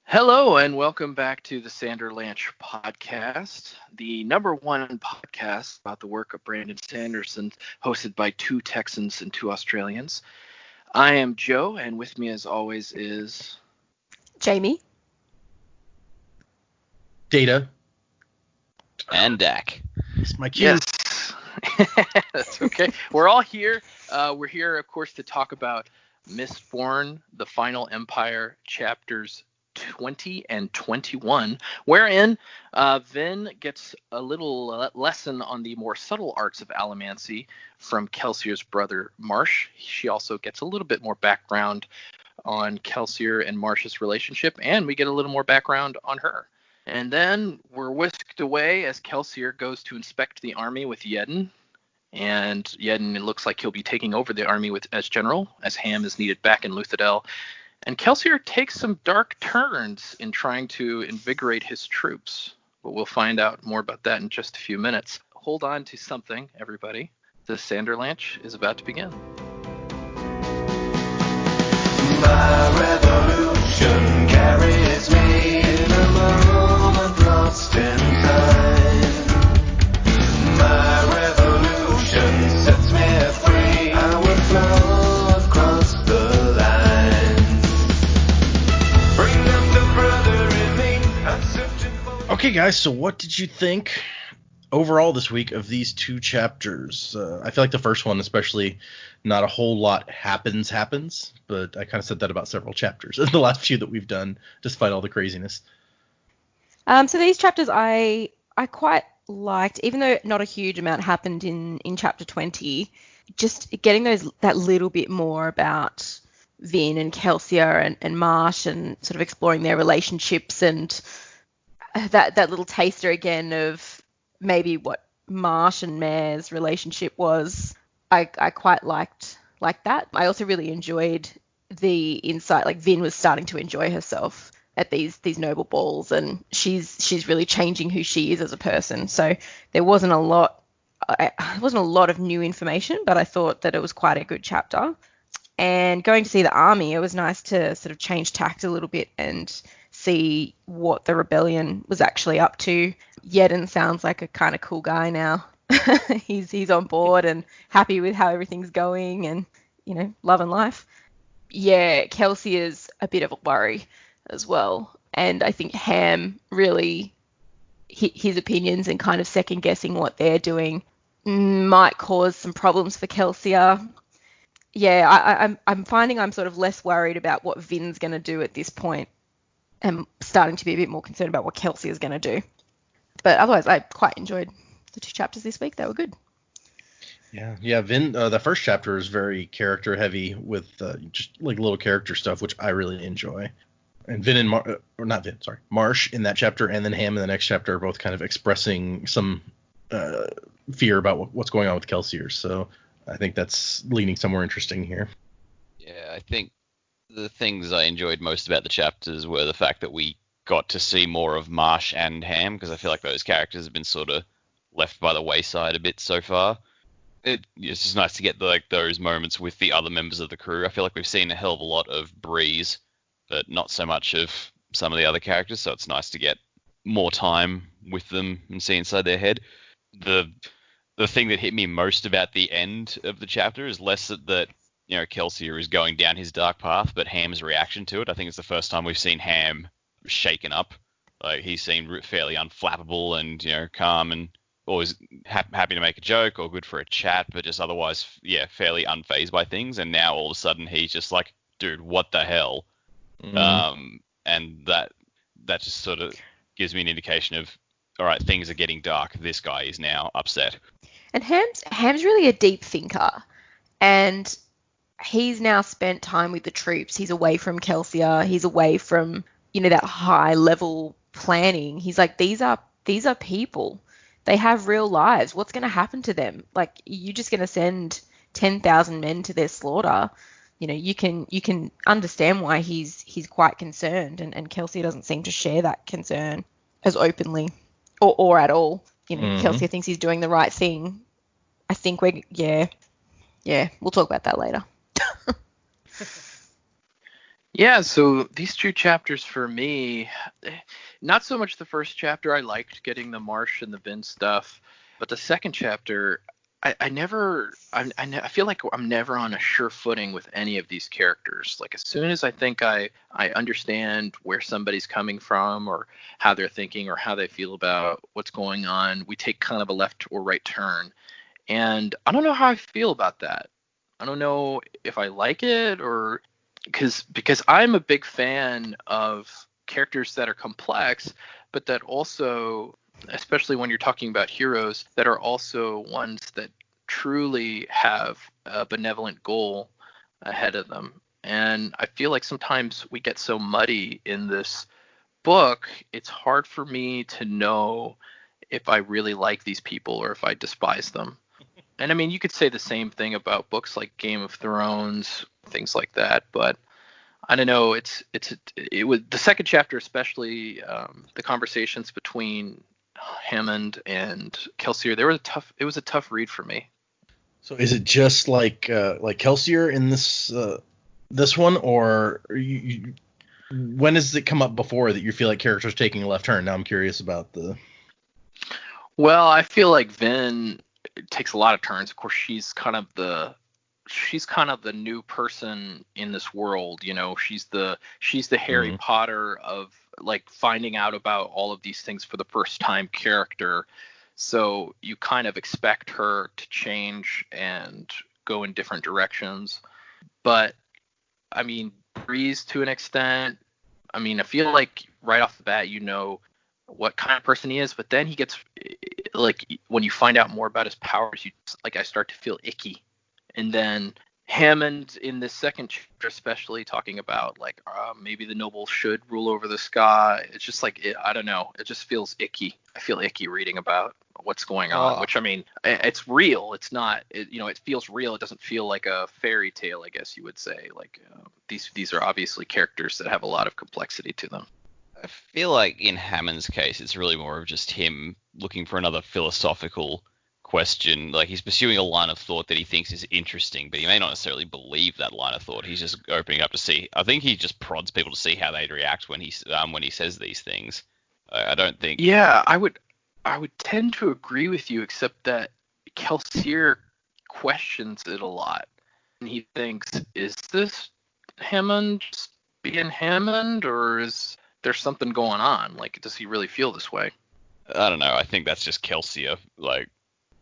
Hello and welcome back to the Sanderlanche podcast, the number one podcast about the work of Brandon Sanderson, hosted by two Texans and two Australians. I am Joe, and with me as always is Jamie, Data, and Dak. It's my cue. Yes. That's okay. We're all here. We're here, of course, to talk about Mistborn, The Final Empire, chapters 20 and 21, wherein Vin gets a little lesson on the more subtle arts of allomancy from Kelsier's brother Marsh. She also gets a little bit more background on Kelsier and Marsh's relationship, and we get a little more background on her. And then we're whisked away as Kelsier goes to inspect the army with Yedden. And Yedden, it looks like he'll be taking over the army as general, as Ham is needed back in Luthadel. And Kelsier takes some dark turns in trying to invigorate his troops. But we'll find out more about that in just a few minutes. Hold on to something, everybody. The Sanderlanche is about to begin. My revolution carries me in a moment lost in time. My revolution sets me free. I will flow across the line. Bring up the brother in me. I'm searching for. Okay, guys, so what did you think overall this week of these two chapters? I feel like the first one, especially, not a whole lot happens, but I kind of said that about several chapters in the last few that we've done, despite all the craziness. So these chapters I quite liked, even though not a huge amount happened in chapter 20. Just getting that little bit more about Vin and Kelsier and Marsh, and sort of exploring their relationships, and that little taster again of maybe what Marsh and Mare's relationship was. I quite liked that. I also really enjoyed the insight, like Vin was starting to enjoy herself at these noble balls, and she's really changing who she is as a person. So there wasn't a lot of new information, but I thought that it was quite a good chapter. And going to see the army, it was nice to sort of change tact a little bit and see what the rebellion was actually up to. Yedden sounds like a kind of cool guy now. He's on board and happy with how everything's going, and loving life. Yeah, Kelsier's a bit of a worry as well, and I think Ham really his opinions and kind of second guessing what they're doing might cause some problems for Kelsier. Yeah, I'm finding I'm sort of less worried about what Vin's going to do at this point, and starting to be a bit more concerned about what Kelsier's going to do. But otherwise, I quite enjoyed the two chapters this week. They were good. Yeah, Vin, the first chapter is very character heavy with just like little character stuff, which I really enjoy. And Vin and Marsh in that chapter, and then Ham in the next chapter are both kind of expressing some fear about what's going on with Kelsier. So I think that's leaning somewhere interesting here. Yeah, I think the things I enjoyed most about the chapters were the fact that we got to see more of Marsh and Ham, because I feel like those characters have been sort of left by the wayside a bit so far. It's just nice to get those moments with the other members of the crew. I feel like we've seen a hell of a lot of Breeze, but not so much of some of the other characters, so it's nice to get more time with them and see inside their head. The thing that hit me most about the end of the chapter is less that Kelsier is going down his dark path, but Ham's reaction to it. I think it's the first time we've seen Ham shaken up. Like, he seemed fairly unflappable and calm and always happy to make a joke or good for a chat, but just otherwise, fairly unfazed by things. And now all of a sudden he's just like, dude, what the hell? Mm-hmm. And that just sort of gives me an indication of, all right, things are getting dark. This guy is now upset. And Ham's really a deep thinker, and he's now spent time with the troops. He's away from Kelsier. He's away from that high level planning. He's like, these are people. They have real lives. What's going to happen to them? Like, you're just going to send 10,000 men to their slaughter. You can understand why he's quite concerned, and Kelsier doesn't seem to share that concern as openly or at all. Kelsier thinks he's doing the right thing. I think we'll talk about that later. Yeah, so these two chapters for me, not so much the first chapter. I liked getting the Marsh and the Vin stuff, but the second chapter, I never, I feel like I'm never on a sure footing with any of these characters. Like as soon as I think I understand where somebody's coming from or how they're thinking or how they feel about what's going on, we take kind of a left or right turn. And I don't know how I feel about that. I don't know if I like it or because I'm a big fan of characters that are complex, but that also, especially when you're talking about heroes, that are also ones that truly have a benevolent goal ahead of them. And I feel like sometimes we get so muddy in this book, it's hard for me to know if I really like these people or if I despise them. And I mean, you could say the same thing about books like Game of Thrones, things like that, but I don't know. It was the second chapter, especially the conversations between Hammond and Kelsier. It was a tough read for me. So is it just like Kelsier in this one, or when does it come up before that you feel like characters taking a left turn? Now I'm curious about the. Well, I feel like Vin takes a lot of turns. Of course, she's kind of the new person in this world. You know, she's the Harry Potter of like finding out about all of these things for the first time character. So you kind of expect her to change and go in different directions. But I mean, Breeze to an extent. I mean, I feel like right off the bat, you know what kind of person he is, but then he gets like when you find out more about his powers, I start to feel icky. And then Hammond in this second chapter, especially talking about like maybe the nobles should rule over the sky. It's just like I don't know. It just feels icky. I feel icky reading about what's going on. Which I mean, it's real. It's not. It feels real. It doesn't feel like a fairy tale, I guess you would say. Like these are obviously characters that have a lot of complexity to them. I feel like in Hammond's case, it's really more of just him looking for another philosophical question. Like he's pursuing a line of thought that he thinks is interesting, but he may not necessarily believe that line of thought. He's just opening up to see. I think he just prods people to see how they'd react when he says these things. I don't think. Yeah, I would tend to agree with you, except that Kelsier questions it a lot, and he thinks, is this Hammond just being Hammond, or is there something going on? Like, does he really feel this way? I don't know. I think that's just Kelsier. Like.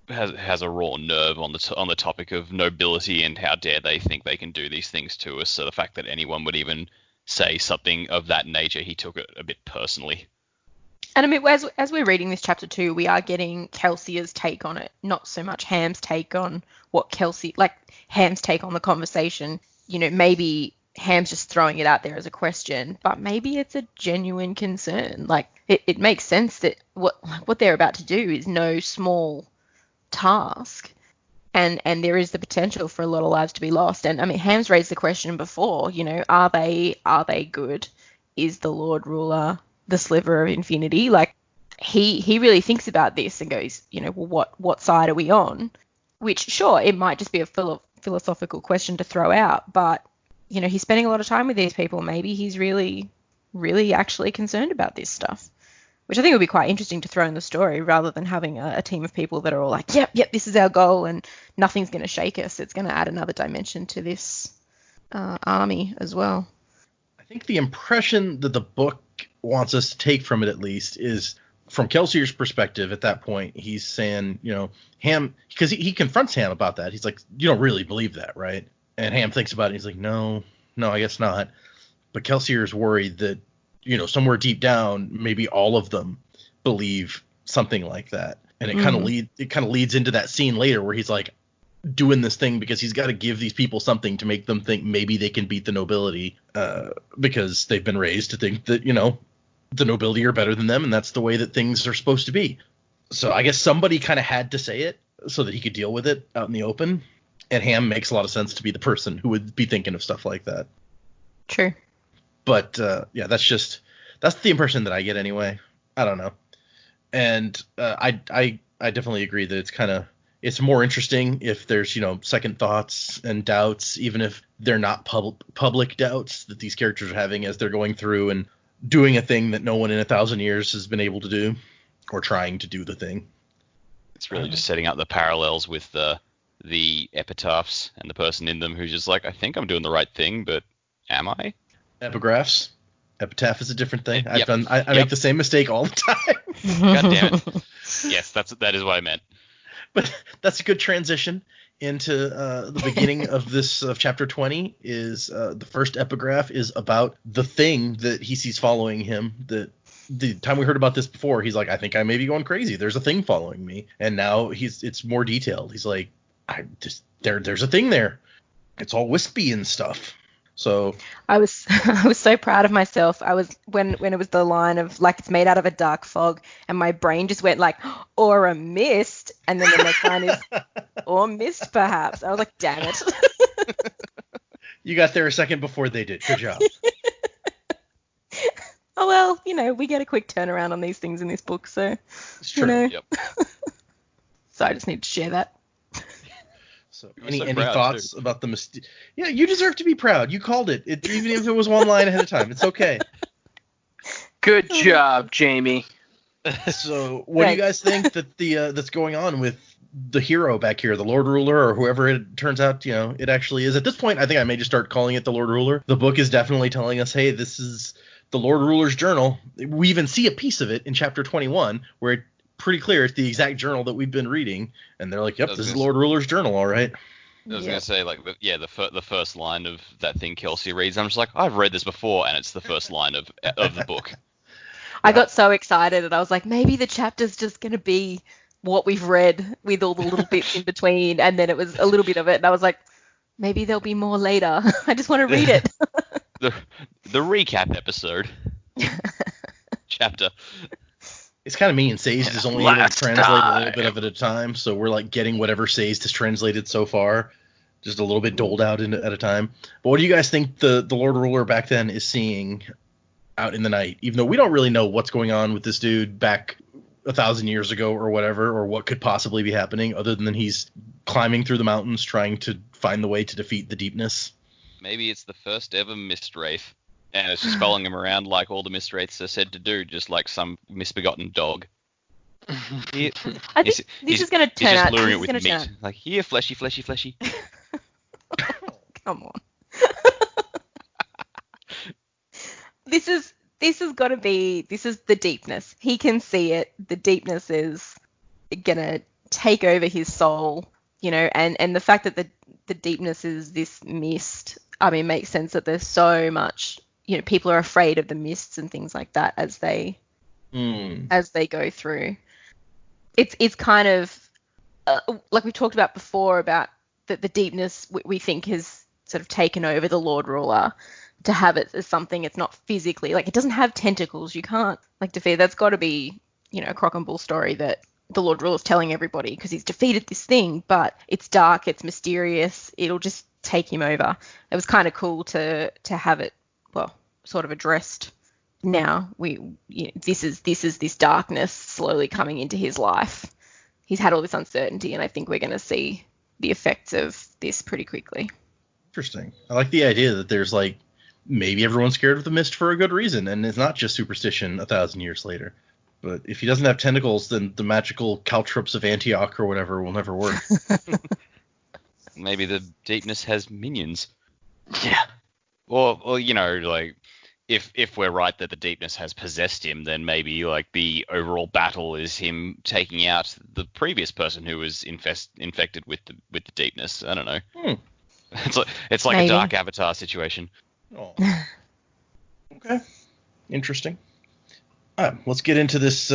Has a raw nerve on the topic of nobility and how dare they think they can do these things to us. So the fact that anyone would even say something of that nature, he took it a bit personally. And I mean, as we're reading this chapter 2, we are getting Kelsier's take on it, not so much Ham's take on Ham's take on the conversation. You know, maybe Ham's just throwing it out there as a question, but maybe it's a genuine concern. Like it makes sense that what they're about to do is no small task, and there is the potential for a lot of lives to be lost. And I mean, Ham's raised the question before, you know, are they good? Is the Lord Ruler the sliver of infinity? Like he really thinks about this and goes, you know, well, what side are we on? Which, sure, it might just be a philosophical question to throw out, but you know, he's spending a lot of time with these people. Maybe he's really actually concerned about this stuff, which I think would be quite interesting to throw in the story rather than having a team of people that are all like, yep, this is our goal and nothing's going to shake us. It's going to add another dimension to this army as well. I think the impression that the book wants us to take from it, at least, is from Kelsier's perspective at that point. He's saying, you know, Ham, because he confronts Ham about that. He's like, you don't really believe that, right? And Ham thinks about it. He's like, no, I guess not. But Kelsier's worried that, you know, somewhere deep down, maybe all of them believe something like that. And it kind of leads into that scene later where he's like doing this thing because he's got to give these people something to make them think maybe they can beat the nobility, because they've been raised to think that, you know, the nobility are better than them and that's the way that things are supposed to be. So I guess somebody kind of had to say it so that he could deal with it out in the open. And Ham makes a lot of sense to be the person who would be thinking of stuff like that. True. But yeah, that's the impression that I get anyway. I don't know. And I definitely agree that it's kind of it's more interesting if there's, second thoughts and doubts, even if they're not public doubts that these characters are having as they're going through and doing a thing that no one in 1,000 years has been able to do, or trying to do the thing. It's really just setting up the parallels with the epitaphs and the person in them who's just like, I think I'm doing the right thing, but am I? Epigraphs. Epitaph is a different thing. Yep. I make the same mistake all the time. God damn it. Yes, that is what I meant. But that's a good transition into the beginning of chapter 20. Is the first epigraph is about the thing that he sees following him. That the time we heard about this before, he's like, I think I may be going crazy. There's a thing following me, and now it's more detailed. He's like, there's a thing there. It's all wispy and stuff. So I was so proud of myself. I was when it was the line of like it's made out of a dark fog, and my brain just went like, or a mist, and then the next line is or mist perhaps. I was like, damn it. You got there a second before they did. Good job. Oh well, we get a quick turnaround on these things in this book, so It's true. Yep. So I just need to share that. So You were any so proud, thoughts too. about the Yeah, you deserve to be proud. You called it. Even if it was one line ahead of time, it's okay. Good job, Jamie. So what do you guys think that that's going on with the hero back here, the Lord Ruler, or whoever it turns out it actually is? At this point, I think I may just start calling it the Lord Ruler. The book is definitely telling us, hey, this is the Lord Ruler's journal. We even see a piece of it in chapter 21 where it's pretty clear it's the exact journal that we've been reading, and they're like, yep, this is Lord Ruler's journal, all right. I was going to say, the first line of that thing Kelsier reads, I'm just like, I've read this before, and it's the first line of the book. I got so excited, and I was like, maybe the chapter's just going to be what we've read with all the little bits in between, and then it was a little bit of it, and I was like, maybe there'll be more later. I just want to read it. The recap episode. Chapter. It's kind of mean. Sazed is only able to translate a little bit of it at a time, so we're like getting whatever Sazed has translated so far, just a little bit doled out at a time. But what do you guys think the Lord Ruler back then is seeing out in the night? Even though we don't really know what's going on with this dude back 1,000 years ago or whatever, or what could possibly be happening, other than he's climbing through the mountains trying to find the way to defeat the deepness. Maybe it's the first ever Mist Wraith, and it's just following him around like all the Mist Wraiths are said to do, just like some misbegotten dog. I think this is going to turn out. He's just luring it with meat. Like, here, fleshy, fleshy, fleshy. Come on. This is the deepness. He can see it. The deepness is gonna take over his soul, and the fact that the deepness is this mist, I mean, makes sense that there's so much, people are afraid of the mists and things like that as they go through. It's kind of like we talked about before about that the deepness we think has sort of taken over the Lord Ruler. To have it as something, it's not physically, like it doesn't have tentacles. You can't defeat. That's got to be, a crock and bull story that the Lord Ruler's telling everybody because he's defeated this thing, but it's dark, it's mysterious. It'll just take him over. It was kind of cool to have it, sort of addressed. Now this is this darkness slowly coming into his life. He's had all this uncertainty, and I think we're going to see the effects of this pretty quickly. Interesting. I like the idea that there's maybe everyone's scared of the mist for a good reason, and it's not just superstition 1,000 years later. But if he doesn't have tentacles, then the magical caltrops of Antioch or whatever will never work. Maybe the deepness has minions. Yeah. Or if we're right that the deepness has possessed him, then maybe the overall battle is him taking out the previous person who was infected with the deepness. I don't know. It's like maybe. A dark Avatar situation. Oh. Okay. Interesting. Let's get into this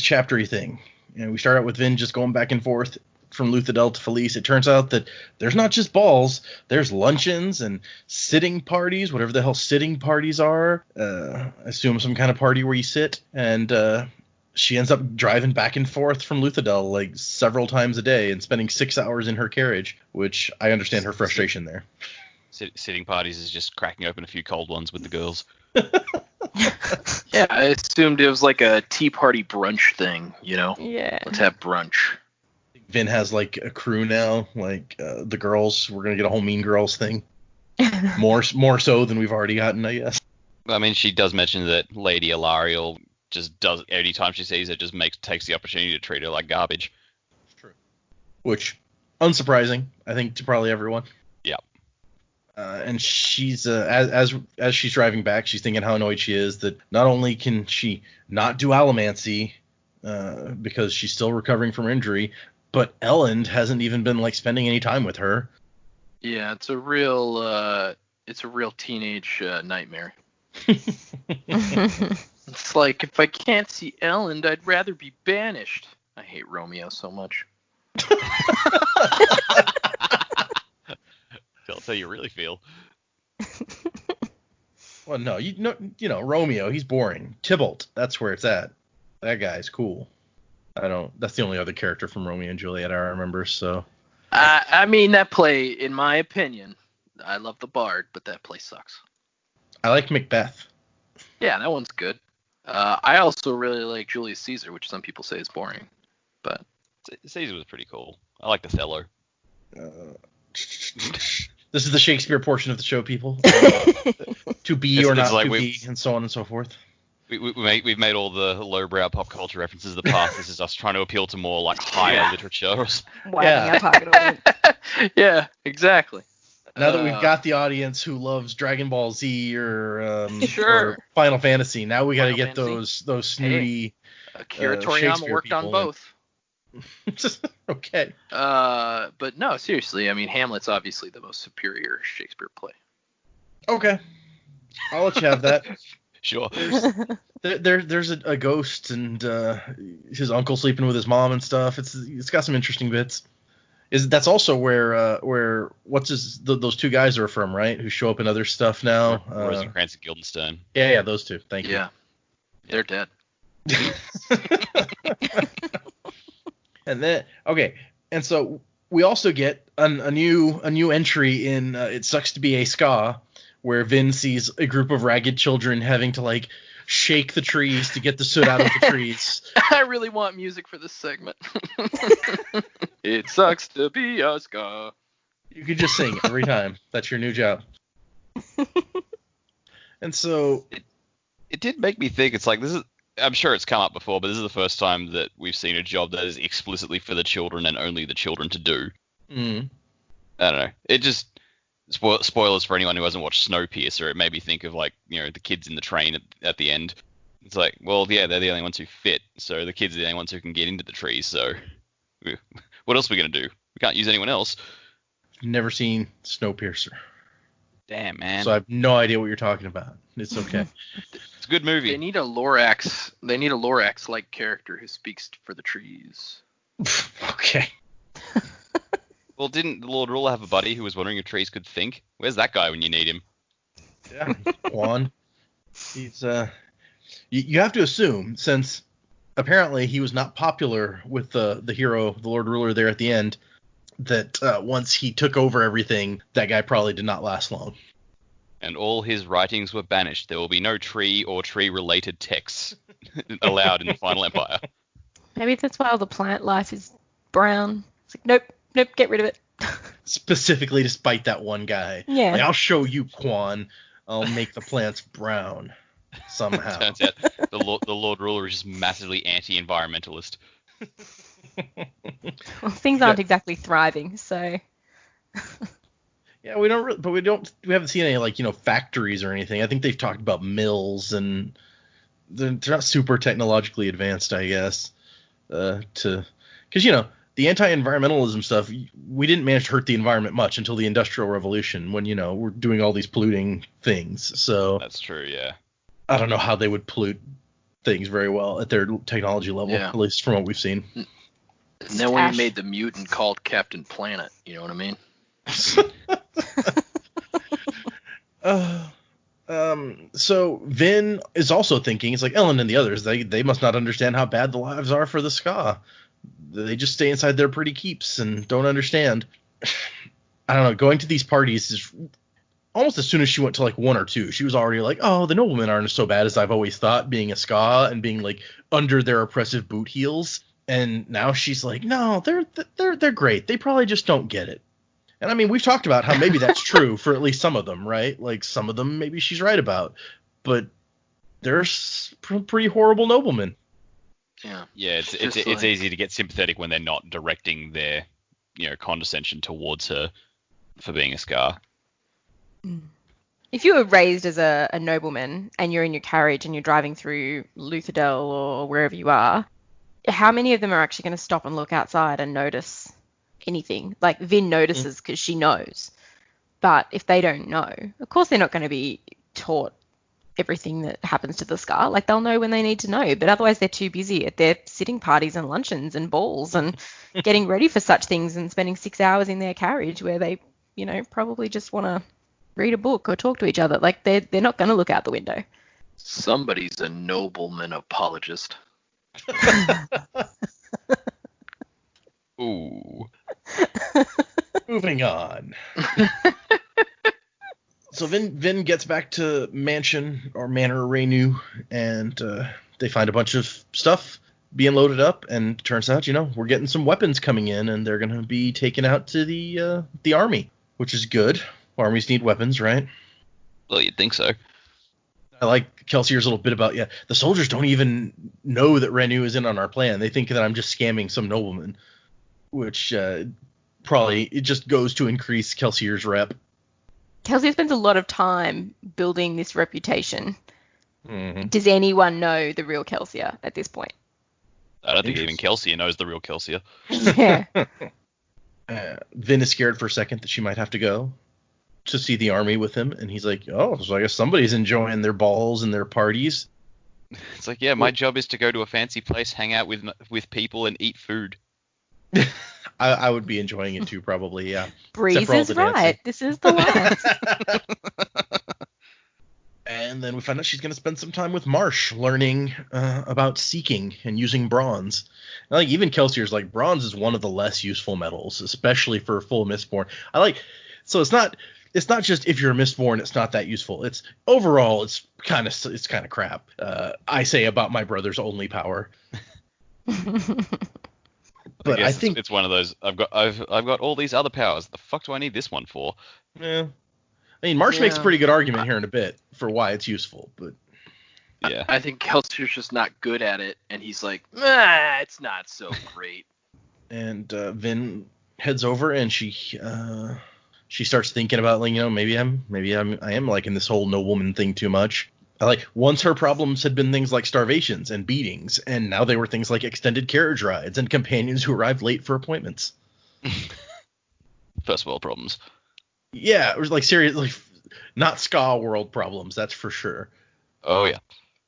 chaptery thing. We start out with Vin just going back and forth from Luthadel to Felice. It turns out that there's not just balls. There's luncheons and sitting parties, whatever the hell sitting parties are. I assume some kind of party where you sit. And she ends up driving back and forth from Luthadel several times a day and spending 6 hours in her carriage, which I understand her frustration there. Sitting parties is just cracking open a few cold ones with the girls. Yeah, I assumed it was like a tea party brunch thing, Yeah. Let's have brunch. Vin has like a crew now, like the girls. We're gonna get a whole Mean Girls thing. More so than we've already gotten, I guess. I mean, she does mention that Lady Ilariel just does, any time she sees her, just takes the opportunity to treat her like garbage. True. Which, unsurprising, I think, to probably everyone. Yeah. And she's as she's driving back, she's thinking how annoyed she is that not only can she not do allomancy because she's still recovering from her injury, but Elend hasn't even been like spending any time with her. Yeah, it's a real teenage nightmare. It's like, if I can't see Elend, I'd rather be banished. I hate Romeo so much. Tell us how you really feel. Well, no, you know Romeo, he's boring. Tybalt, that's where it's at. That guy's cool. That's the only other character from Romeo and Juliet I remember, so. I mean, that play, in my opinion, I love the Bard, but that play sucks. I like Macbeth. Yeah, that one's good. I also really like Julius Caesar, which some people say is boring, but Caesar was pretty cool. I like Othello. This is the Shakespeare portion of the show, people. To be It's or not like to be, and so on and so forth. We've made all the lowbrow pop culture references in the past. This is us trying to appeal to more like higher literature. Wagging our target audience. yeah, exactly. Now that we've got the audience who loves Dragon Ball Z or Sure. or Final Fantasy, now we got to Final get those snooty Akira Toriyama Shakespeare worked on people. both. Okay. But no, seriously, I mean, Hamlet's obviously the most superior Shakespeare play. Okay. I'll let you have that. Sure. There's a ghost and his uncle sleeping with his mom and stuff. It's got some interesting bits. That's also where those two guys are from, right? Who show up in other stuff now. Rosencrantz and Guildenstern. Yeah, those two. Thank you. Yeah, they're dead. And then and so we also get a new entry in It Sucks to Be a Ska, where Vin sees a group of ragged children having to like shake the trees to get the soot out of the trees. I really want music for this segment. It sucks to be a ska. You could just sing every time. That's your new job. And so It did make me think. It's like, this is. I'm sure it's come up before, but this is the first time that we've seen a job that is explicitly for the children and only the children to do. Mm. I don't know. It just spoilers for anyone who hasn't watched Snowpiercer. It made me think of like, the kids in the train at the end. It's like, well, yeah, they're the only ones who fit, so the kids are the only ones who can get into the trees. So what else are we gonna do? We can't use anyone else. Never seen Snowpiercer, Damn, man. so I have no idea what you're talking about. It's okay. It's a good movie. They need a Lorax-like character who speaks for the trees. Okay. Well, didn't the Lord Ruler have a buddy who was wondering if trees could think? Where's that guy when you need him? Yeah, Juan. He's you have to assume, since apparently he was not popular with the hero, the Lord Ruler there at the end, that once he took over everything, that guy probably did not last long. And all his writings were banished. There will be no tree or tree-related texts allowed in the Final Empire. Maybe that's why all the plant life is brown. It's like, nope, get rid of it. Specifically to spite that one guy. Yeah. Like, I'll show you, Quan. I'll make the plants brown somehow. Turns out the Lord Ruler is just massively anti-environmentalist. Well, things aren't exactly thriving, so. Yeah, we haven't seen any factories or anything. I think they've talked about mills, and they're not super technologically advanced, I guess. Because the anti-environmentalism stuff, we didn't manage to hurt the environment much until the Industrial Revolution, when we're doing all these polluting things. So That's true, yeah. I don't know how they would pollute things very well at their technology level, Yeah. at least from what we've seen. And then when you made the mutant called Captain Planet, you know what I mean? So Vin is also thinking, it's like Ellen and the others, they must not understand how bad the lives are for the Ska. They just stay inside their pretty keeps and don't understand. I don't know, going to these parties is almost as soon as she went to like one or two, she was already like, oh, the noblemen aren't so bad as I've always thought, being a Ska and being like under their oppressive boot heels. And now she's like, no, they're great. They probably just don't get it. And I mean, we've talked about how maybe that's true for at least some of them, right? Like some of them maybe she's right about, but they're pretty horrible noblemen. Yeah. Yeah, it's easy to get sympathetic when they're not directing their, condescension towards her for being a Scar. If you were raised as a nobleman and you're in your carriage and you're driving through Luthadel or wherever you are, how many of them are actually going to stop and look outside and notice anything? Like Vin notices because she knows. But if they don't know, of course they're not going to be taught everything that happens to the Scar. Like they'll know when they need to know, but otherwise they're too busy at their sitting parties and luncheons and balls and getting ready for such things and spending 6 hours in their carriage where they, probably just want to read a book or talk to each other. Like they're not going to look out the window. Somebody's a nobleman apologist. Ooh. Moving on. So Vin gets back to Manor Renu, and they find a bunch of stuff being loaded up, and it turns out, we're getting some weapons coming in, and they're going to be taken out to the army, which is good. Armies need weapons, right? Well, you'd think so. I like Kelsier's little bit about, the soldiers don't even know that Renu is in on our plan. They think that I'm just scamming some nobleman, which probably it just goes to increase Kelsier's rep. Kelsier spends a lot of time building this reputation. Mm-hmm. Does anyone know the real Kelsier at this point? I don't think even Kelsier knows the real Kelsier. Yeah. Vin is scared for a second that she might have to go to see the army with him, and he's like, oh, so I guess somebody's enjoying their balls and their parties. It's like, my job is to go to a fancy place, hang out with people, and eat food. I would be enjoying it too, probably, yeah. Breeze is right. This is the life. And then we find out she's going to spend some time with Marsh, learning about seeking and using bronze. And like even Kelsier's like, bronze is one of the less useful metals, especially for full Mistborn. So it's not just if you're a Mistborn, it's not that useful. It's overall, it's kind of crap. I say about my brother's only power. But I think it's one of those. I've got all these other powers. The fuck do I need this one for? Yeah. I mean, Marsh makes a pretty good argument here in a bit for why it's useful, but yeah, I think Kelsier's just not good at it, and he's like, it's not so great. And Vin heads over, and she starts thinking about, like, maybe I am liking this whole nobleman thing too much. Once her problems had been things like starvations and beatings, and now they were things like extended carriage rides and companions who arrived late for appointments. First world problems. Yeah, it was like serious, like not ska world problems, that's for sure. Oh yeah.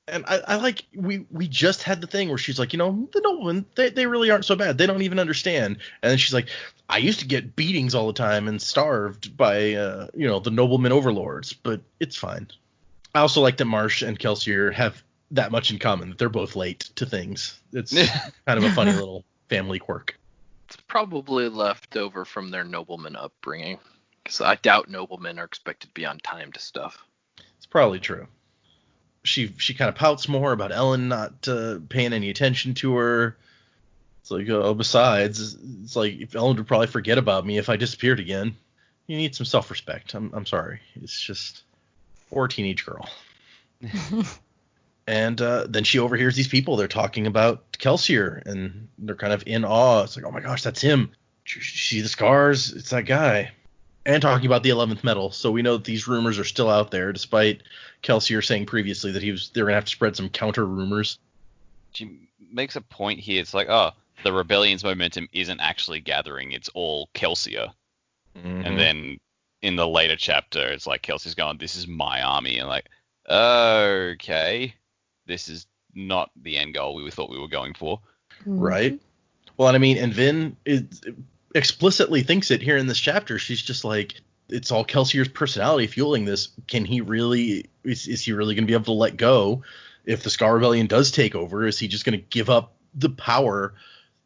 And I like we just had the thing where she's like, the noblemen, they really aren't so bad. They don't even understand. And then she's like, I used to get beatings all the time and starved by the nobleman overlords, but it's fine. I also like that Marsh and Kelsier have that much in common, that they're both late to things. It's kind of a funny little family quirk. It's probably left over from their nobleman upbringing, because I doubt noblemen are expected to be on time to stuff. It's probably true. She kind of pouts more about Ellen not paying any attention to her. It's like, besides, it's like, if Ellen would probably forget about me if I disappeared again. You need some self-respect. I'm sorry. It's just... Or a teenage girl. And then she overhears these people. They're talking about Kelsier, and they're kind of in awe. It's like, oh my gosh, that's him. You see the scars? It's that guy. And talking about the 11th metal. So we know that these rumors are still out there, despite Kelsier saying previously that they're going to have to spread some counter rumors. She makes a point here. It's like, the rebellion's momentum isn't actually gathering. It's all Kelsier. Mm-hmm. And then in the later chapter, it's like Kelsier's going, this is my army. And like, okay, this is not the end goal we thought we were going for. Right. Well, and I mean, and Vin explicitly thinks it here in this chapter. She's just like, it's all Kelsier's personality fueling this. Can he really, is he really going to be able to let go if the Scar Rebellion does take over? Is he just going to give up the power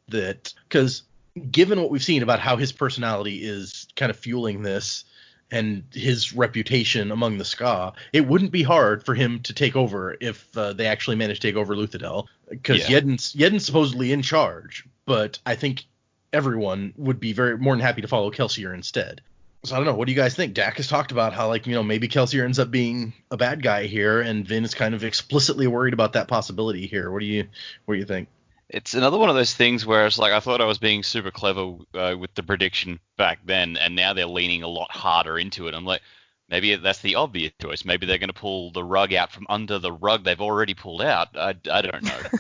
that, because given what we've seen about how his personality is kind of fueling this, and his reputation among the Ska, it wouldn't be hard for him to take over if they actually managed to take over Luthadel, because Yedden's supposedly in charge, but I think everyone would be more than happy to follow Kelsier instead. So I don't know. What do you guys think? Dak has talked about how, like, maybe Kelsier ends up being a bad guy here, and Vin is kind of explicitly worried about that possibility here. What do you think? It's another one of those things where it's like I thought I was being super clever with the prediction back then, and now they're leaning a lot harder into it. I'm like, maybe that's the obvious choice. Maybe they're going to pull the rug out from under the rug they've already pulled out. I don't know.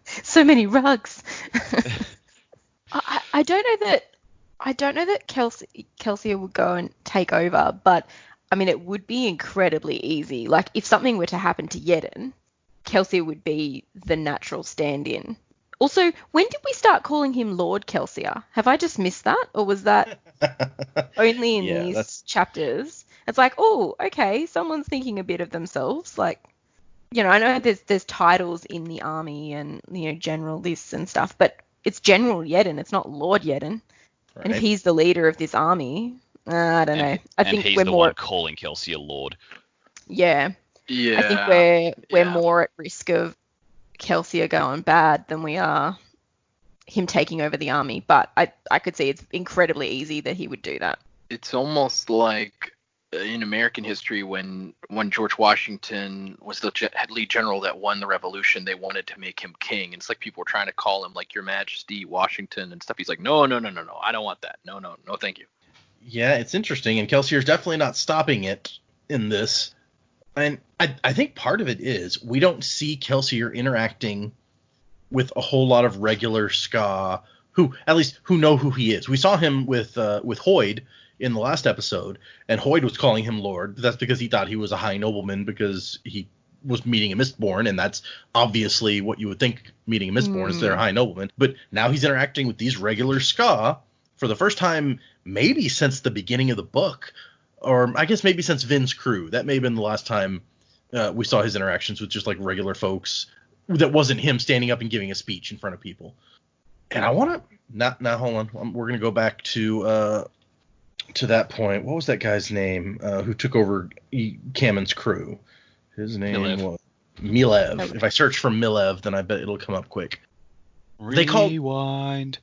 So many rugs. I don't know that Kelsier would go and take over, but I mean, it would be incredibly easy. Like, if something were to happen to Yedden, Kelsier would be the natural stand-in. Also, when did we start calling him Lord Kelsier? Have I just missed that, or was that only in these chapters? It's like, oh, okay, someone's thinking a bit of themselves. Like, I know there's titles in the army and general this and stuff, but it's General Yedden. It's not Lord Yedden. Right. And if he's the leader of this army, I don't know. I think he's we're the more one calling Kelsier Lord. Yeah. Yeah. I think we're more at risk of Kelsier going bad than we are him taking over the army. But I could see it's incredibly easy that he would do that. It's almost like in American history when George Washington was the lead general that won the revolution, they wanted to make him king. And it's like people were trying to call him like Your Majesty Washington and stuff. He's like, no, I don't want that. No, thank you. Yeah, it's interesting. And Kelsier's definitely not stopping it in this. And I think part of it is we don't see Kelsier interacting with a whole lot of regular Ska who know who he is. We saw him with Hoyd in the last episode, and Hoyd was calling him Lord. That's because he thought he was a high nobleman because he was meeting a Mistborn, and that's obviously what you would think meeting a Mistborn is they're a high nobleman. But now he's interacting with these regular Ska for the first time maybe since the beginning of the book, or I guess maybe since Vin's crew. That may have been the last time we saw his interactions with just like regular folks that wasn't him standing up and giving a speech in front of people. And I want to now hold on. We're going to go back to that point. What was that guy's name who took over Kammen's crew? His name was Milev. If I search for Milev, then I bet it'll come up quick. Rewind.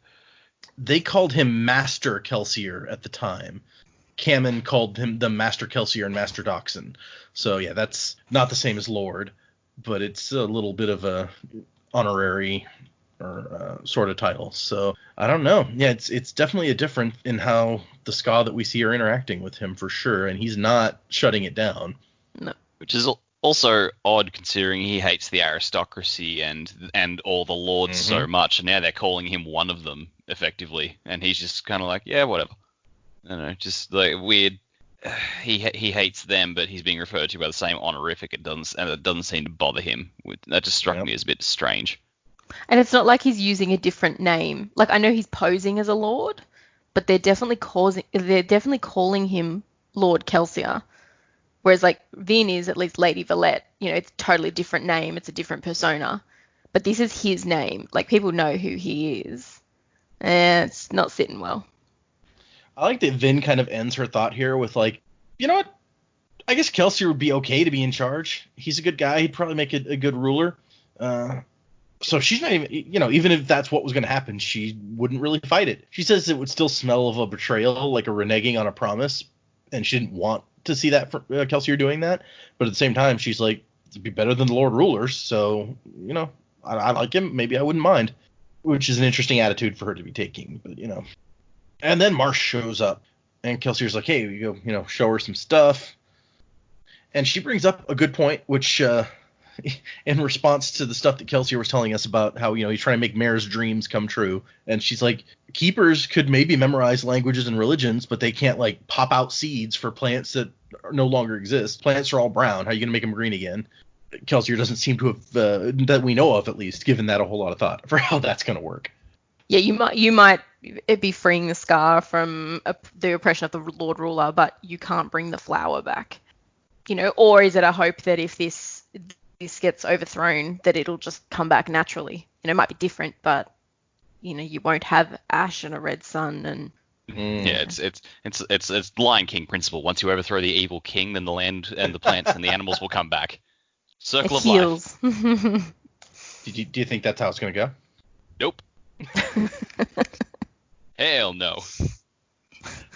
They called him Master Kelsier at the time. Kammen called him the Master Kelsier and Master Dachshund. So yeah, that's not the same as Lord, but it's a little bit of a honorary or sort of title. So I don't know. Yeah, it's definitely a difference in how the Ska that we see are interacting with him for sure, and he's not shutting it down. No. Which is also odd considering he hates the aristocracy and all the lords so much, and now they're calling him one of them effectively, and he's just kind of like, yeah, whatever. I don't know, just like weird. He hates them, but he's being referred to by the same honorific. It doesn't seem to bother him. That just struck me as a bit strange. And it's not like he's using a different name. Like, I know he's posing as a lord, but they're definitely calling him Lord Kelsier. Whereas like Vin is at least Lady Valette. It's a totally different name. It's a different persona. But this is his name. Like, people know who he is. And it's not sitting well. I like that Vin kind of ends her thought here with like, you know what? I guess Kelsier would be okay to be in charge. He's a good guy. He'd probably make a good ruler. So she's not even, even if that's what was going to happen, she wouldn't really fight it. She says it would still smell of a betrayal, like a reneging on a promise, and she didn't want to see that Kelsier doing that. But at the same time, she's like, it'd be better than the Lord Rulers. So, I like him. Maybe I wouldn't mind, which is an interesting attitude for her to be taking. But, And then Marsh shows up, and Kelsier's like, hey, you go, show her some stuff. And she brings up a good point, which in response to the stuff that Kelsier was telling us about how, he's trying to make Mare's dreams come true. And she's like, keepers could maybe memorize languages and religions, but they can't like pop out seeds for plants that no longer exist. Plants are all brown. How are you going to make them green again? Kelsier doesn't seem to have, that we know of at least, given that a whole lot of thought for how that's going to work. Yeah, you might be freeing the Ska from the oppression of the Lord Ruler, but you can't bring the flower back. Or is it a hope that if this gets overthrown, that it'll just come back naturally? It might be different, but you won't have ash and a red sun and Yeah, it's Lion King principle. Once you overthrow the evil king, then the land and the plants and the animals will come back. Circle It of life. heals. Do you think that's how it's going to go? Nope. Hell no.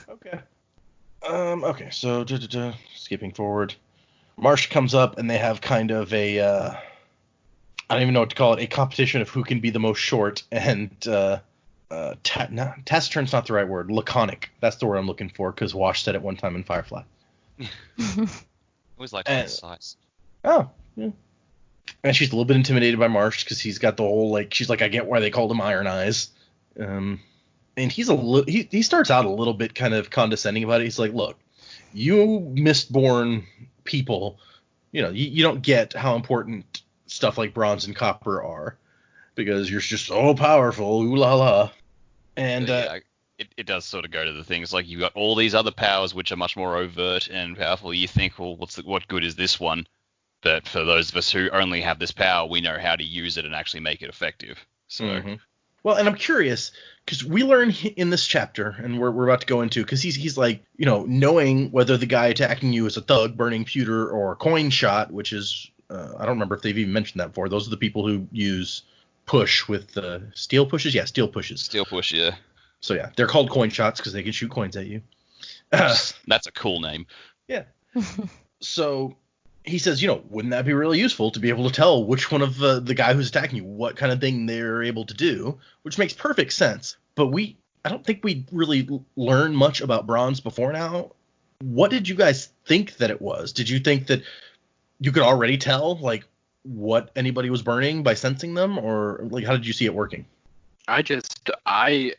Okay. Okay, so skipping forward. Marsh comes up and they have kind of a I don't even know what to call it, a competition of who can be the most short and taciturn's not the right word. Laconic. That's the word I'm looking for because Wash said it one time in Firefly. Always liked his size. Oh, yeah. And she's a little bit intimidated by Marsh because he's got the whole she's like, I get why they called him Iron Eyes. And he's he starts out a little bit kind of condescending about it. He's like, look, you Mistborn people, you don't get how important stuff like bronze and copper are because you're just so powerful, ooh la la. And it does sort of go to the things like you've got all these other powers which are much more overt and powerful. You think, well, what good is this one? But for those of us who only have this power, we know how to use it and actually make it effective. So. Mm-hmm. Well, and I'm curious because we learn in this chapter, and we're about to go into, because he's like, knowing whether the guy attacking you is a thug, burning pewter, or a coin shot, which is I don't remember if they've even mentioned that before. Those are the people who use push with steel pushes. Yeah, steel pushes. Steel push, yeah. So yeah, they're called coin shots because they can shoot coins at you. That's a cool name. Yeah. So he says, wouldn't that be really useful to be able to tell which one of the guy who's attacking you, what kind of thing they're able to do, which makes perfect sense. But I don't think we really learned much about bronze before now. What did you guys think that it was? Did you think that you could already tell, what anybody was burning by sensing them, or how did you see it working? I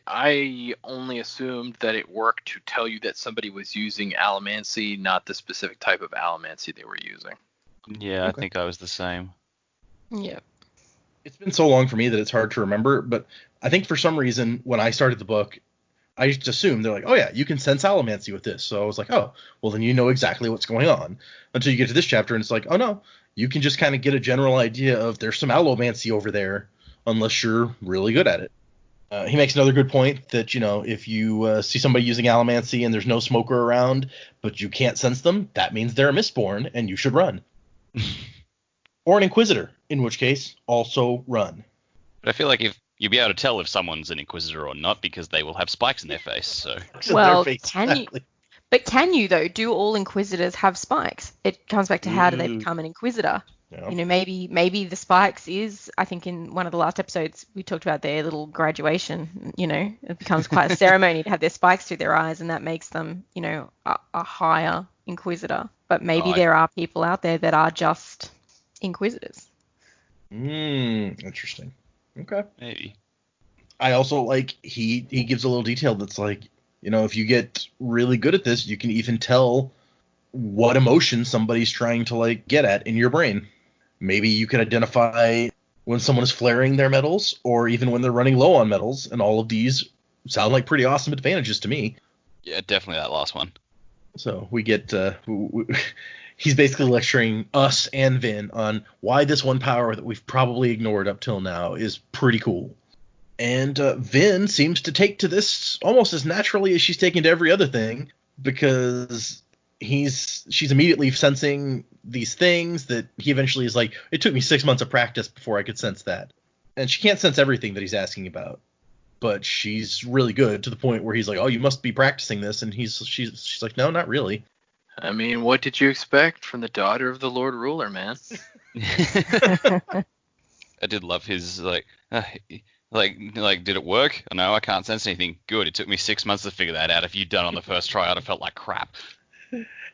only assumed that it worked to tell you that somebody was using allomancy, not the specific type of allomancy they were using. Yeah, Okay. I think I was the same. Yeah. It's been so long for me that it's hard to remember, but I think for some reason when I started the book, I just assumed they're like, oh yeah, you can sense allomancy with this. So I was like, oh, well then you know exactly what's going on. Until you get to this chapter and it's like, oh no, you can just kind of get a general idea of there's some allomancy over there unless you're really good at it. He makes another good point that, if you see somebody using allomancy and there's no smoker around, but you can't sense them, that means they're a Mistborn and you should run. Or an Inquisitor, in which case, also run. But I feel like if you'll be able to tell if someone's an Inquisitor or not because they will have spikes in their face. So Well, Their face, can you? exactly. But can you though? Do all Inquisitors have spikes? It comes back to how do they become an Inquisitor? Yeah. Maybe the spikes is, I think in one of the last episodes we talked about their little graduation, it becomes quite a ceremony to have their spikes through their eyes and that makes them, a higher Inquisitor. But maybe there are people out there that are just Inquisitors. Interesting. Okay. maybe. I also he gives a little detail that's if you get really good at this, you can even tell what emotion somebody's trying to get at in your brain. Maybe you can identify when someone is flaring their metals or even when they're running low on metals, and all of these sound like pretty awesome advantages to me. Yeah, definitely that last one. So we get he's basically lecturing us and Vin on why this one power that we've probably ignored up till now is pretty cool. And Vin seems to take to this almost as naturally as she's taken to every other thing, because she's immediately sensing these things that he eventually is like, it took me 6 months of practice before I could sense that. And she can't sense everything that he's asking about, but she's really good to the point where he's like, oh, you must be practicing this. And she's like, no, not really. I mean, what did you expect from the daughter of the Lord Ruler, man? I did love his did it work? Oh, no, I can't sense anything. Good. It took me 6 months to figure that out. If you'd done it on the first try, I'd have felt like crap.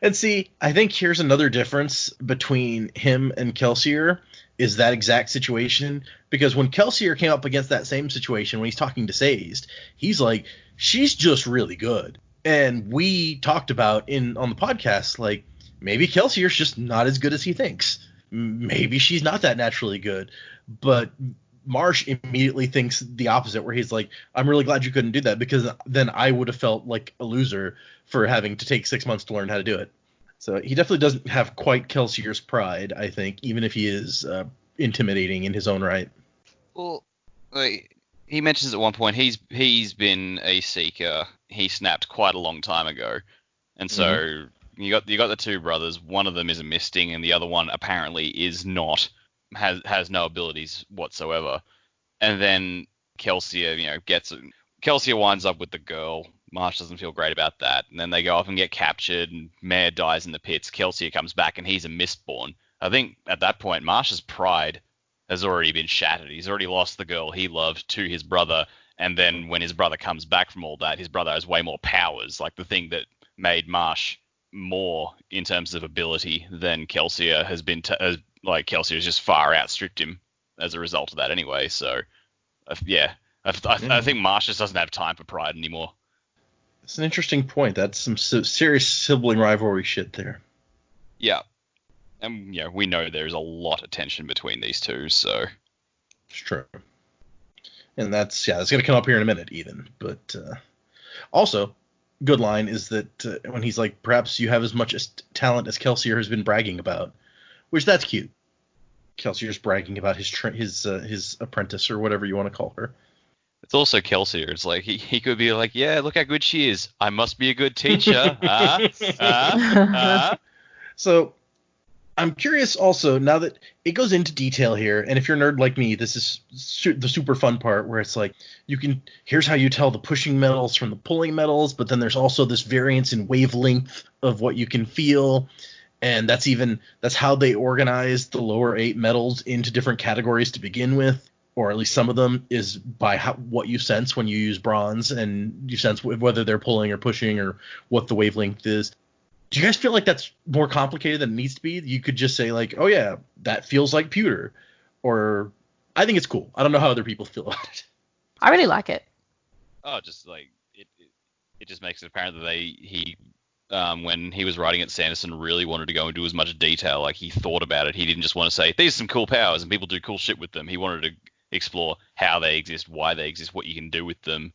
And see, I think here's another difference between him and Kelsier is that exact situation. Because when Kelsier came up against that same situation, when he's talking to Sazed, he's like, she's just really good. And we talked about on the podcast, maybe Kelsier's just not as good as he thinks. Maybe she's not that naturally good. But Marsh immediately thinks the opposite, where he's like, I'm really glad you couldn't do that, because then I would have felt like a loser for having to take 6 months to learn how to do it. So he definitely doesn't have quite Kelsier's pride, I think, even if he is intimidating in his own right. Well, he mentions at one point he's been a seeker. He snapped quite a long time ago, and so you got the two brothers. One of them is a misting, and the other one apparently is not, has no abilities whatsoever. And then Kelsier, Kelsier winds up with the girl. Marsh doesn't feel great about that, and then they go off and get captured, and Mare dies in the pits. Kelsier comes back, and he's a Mistborn. I think at that point, Marsh's pride has already been shattered. He's already lost the girl he loved to his brother, and then when his brother comes back from all that, his brother has way more powers. Like the thing that made Marsh more in terms of ability than Kelsier has been. Kelsier has just far outstripped him as a result of that anyway. So, I think Marsh just doesn't have time for pride anymore. It's an interesting point. That's some serious sibling rivalry shit there. Yeah. And we know there's a lot of tension between these two, so it's true. And that's going to come up here in a minute, even. But also, good line is that when he's like, perhaps you have as much talent as Kelsier has been bragging about, which that's cute. Kelsier's bragging about his apprentice or whatever you want to call her. It's also Kelsier. It's like he could be like, yeah, look how good she is. I must be a good teacher. So I'm curious also, now that it goes into detail here, and if you're a nerd like me, this is the super fun part where it's like, here's how you tell the pushing metals from the pulling metals, but then there's also this variance in wavelength of what you can feel, and that's how they organize the lower 8 metals into different categories to begin with, or at least some of them is by what you sense when you use bronze, and you sense whether they're pulling or pushing or what the wavelength is. Do you guys feel like that's more complicated than it needs to be? You could just say like, oh yeah, that feels like pewter. Or I think it's cool. I don't know how other people feel about it. I really like it. Oh, just like it just makes it apparent that he when he was writing it, Sanderson really wanted to go into as much detail. Like he thought about it. He didn't just want to say, these are some cool powers and people do cool shit with them. He wanted to explore how they exist, why they exist, what you can do with them.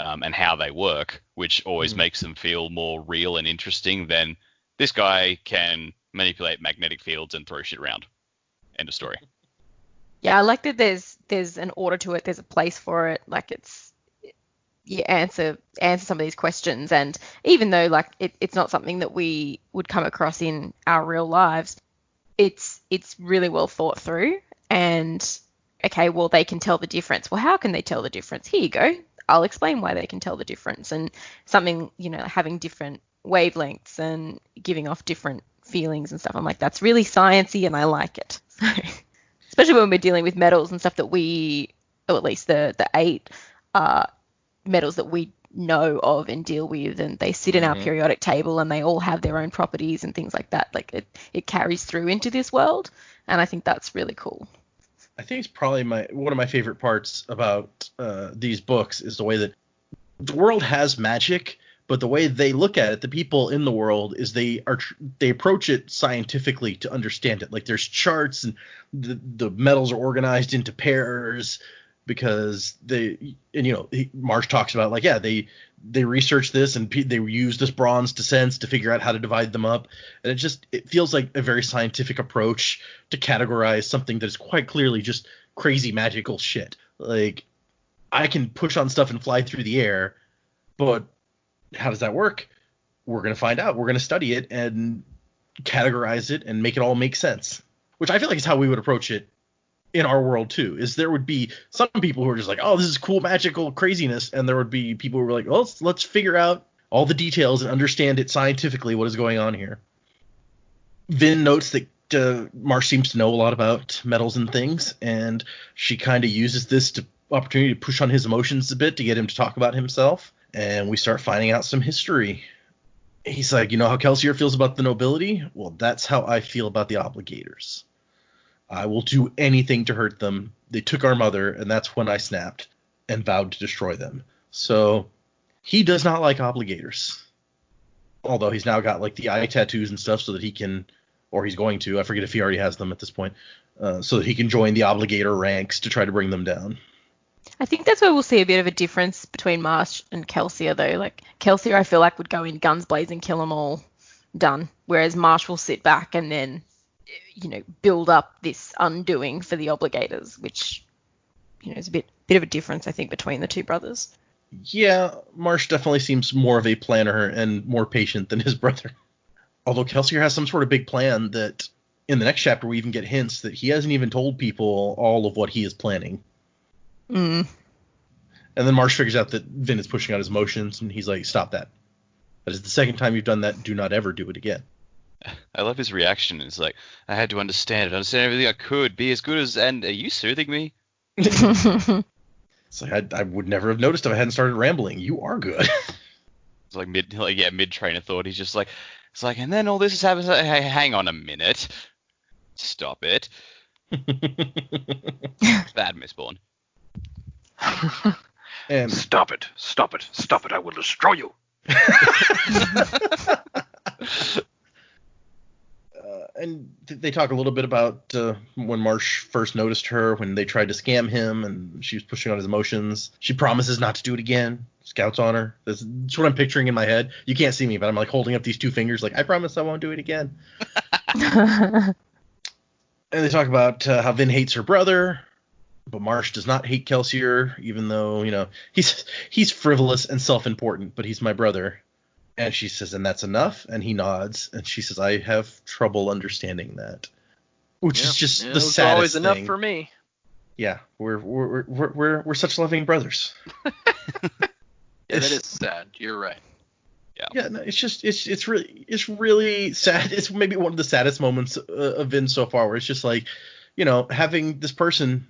And how they work, which always makes them feel more real and interesting than this guy can manipulate magnetic fields and throw shit around. End of story. Yeah, I like that there's an order to it. There's a place for it. Like you answer some of these questions, and even though like it's not something that we would come across in our real lives, it's really well thought through. And okay, well they can tell the difference. Well, how can they tell the difference? Here you go. I'll explain why they can tell the difference, and something, having different wavelengths and giving off different feelings and stuff. I'm like, that's really sciencey and I like it. So, especially when we're dealing with metals and stuff that or at least the 8 metals that we know of and deal with, and they sit in our periodic table and they all have their own properties and things like that. Like it carries through into this world, and I think that's really cool. I think it's probably one of my favorite parts about these books is the way that the world has magic, but the way they look at it, the people in the world, is they approach it scientifically to understand it. Like there's charts, and the metals are organized into pairs because Marsh talks about like, yeah, they research this and they use this bronze to sense to figure out how to divide them up, and it feels like a very scientific approach to categorize something that is quite clearly just crazy magical shit. Like I can push on stuff and fly through the air, but how does that work? We're going to find out. We're going to study it and categorize it and make it all make sense, which I feel like is how we would approach it in our world too. Is there would be some people who are just like, oh, this is cool magical craziness, and there would be people who were like, well, let's figure out all the details and understand it scientifically what is going on here. Vin notes that Marsh seems to know a lot about metals and things, and she kind of uses this opportunity to push on his emotions a bit to get him to talk about himself, and we start finding out some history. He's like, you know how Kelsier feels about the nobility? Well, that's how I feel about the obligators. I will do anything to hurt them. They took our mother, and that's when I snapped and vowed to destroy them. So he does not like obligators. Although he's now got like the eye tattoos and stuff so that he can, or he's going to, I forget if he already has them at this point, so that he can join the obligator ranks to try to bring them down. I think that's where we'll see a bit of a difference between Marsh and Kelsier, though. Like Kelsier, I feel like would go in guns blazing, kill them all, done. Whereas Marsh will sit back and then, build up this undoing for the obligators, which there's a bit of a difference, I think, between the two brothers. Yeah, Marsh definitely seems more of a planner and more patient than his brother. Although Kelsier has some sort of big plan that in the next chapter we even get hints that he hasn't even told people all of what he is planning. Mm. And then Marsh figures out that Vin is pushing out his emotions, and he's like, stop that. That is the second time you've done that. Do not ever do it again. I love his reaction. It's like, I had to understand everything I could, be as good as, and are you soothing me? It's like, I would never have noticed if I hadn't started rambling. You are good. It's like mid train of thought. He's just like, it's like, and then all this is happening. Like, hey, hang on a minute. Stop it. Bad Mistborn. And Stop it. Stop it. Stop it. I will destroy you. and they talk a little bit about when Marsh first noticed her, when they tried to scam him, and she was pushing on his emotions. She promises not to do it again. Scouts on her. That's what I'm picturing in my head. You can't see me, but I'm like holding up these two fingers, like, I promise I won't do it again. And they talk about how Vin hates her brother, but Marsh does not hate Kelsier, even though, he's frivolous and self-important, but he's my brother. And she says, and that's enough? And he nods, and she says, I have trouble understanding that. Which is just the saddest always thing. enough for me. Yeah, we're such loving brothers. Yeah, that is sad. You're right. Yeah, no, it's really sad. It's maybe one of the saddest moments of Vin so far, where it's just like, having this person,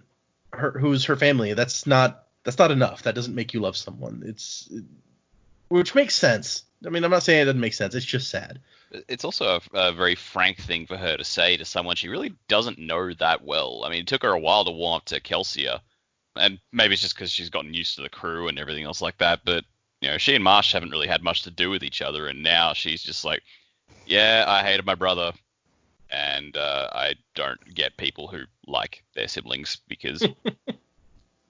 who's her family, that's not enough. That doesn't make you love someone. Which makes sense. I mean, I'm not saying it doesn't make sense. It's just sad. It's also a very frank thing for her to say to someone she really doesn't know that well. I mean, it took her a while to warm up to Kelsier, and maybe it's just because she's gotten used to the crew and everything else like that. But she and Marsh haven't really had much to do with each other, and now she's just like, yeah, I hated my brother, and I don't get people who like their siblings because.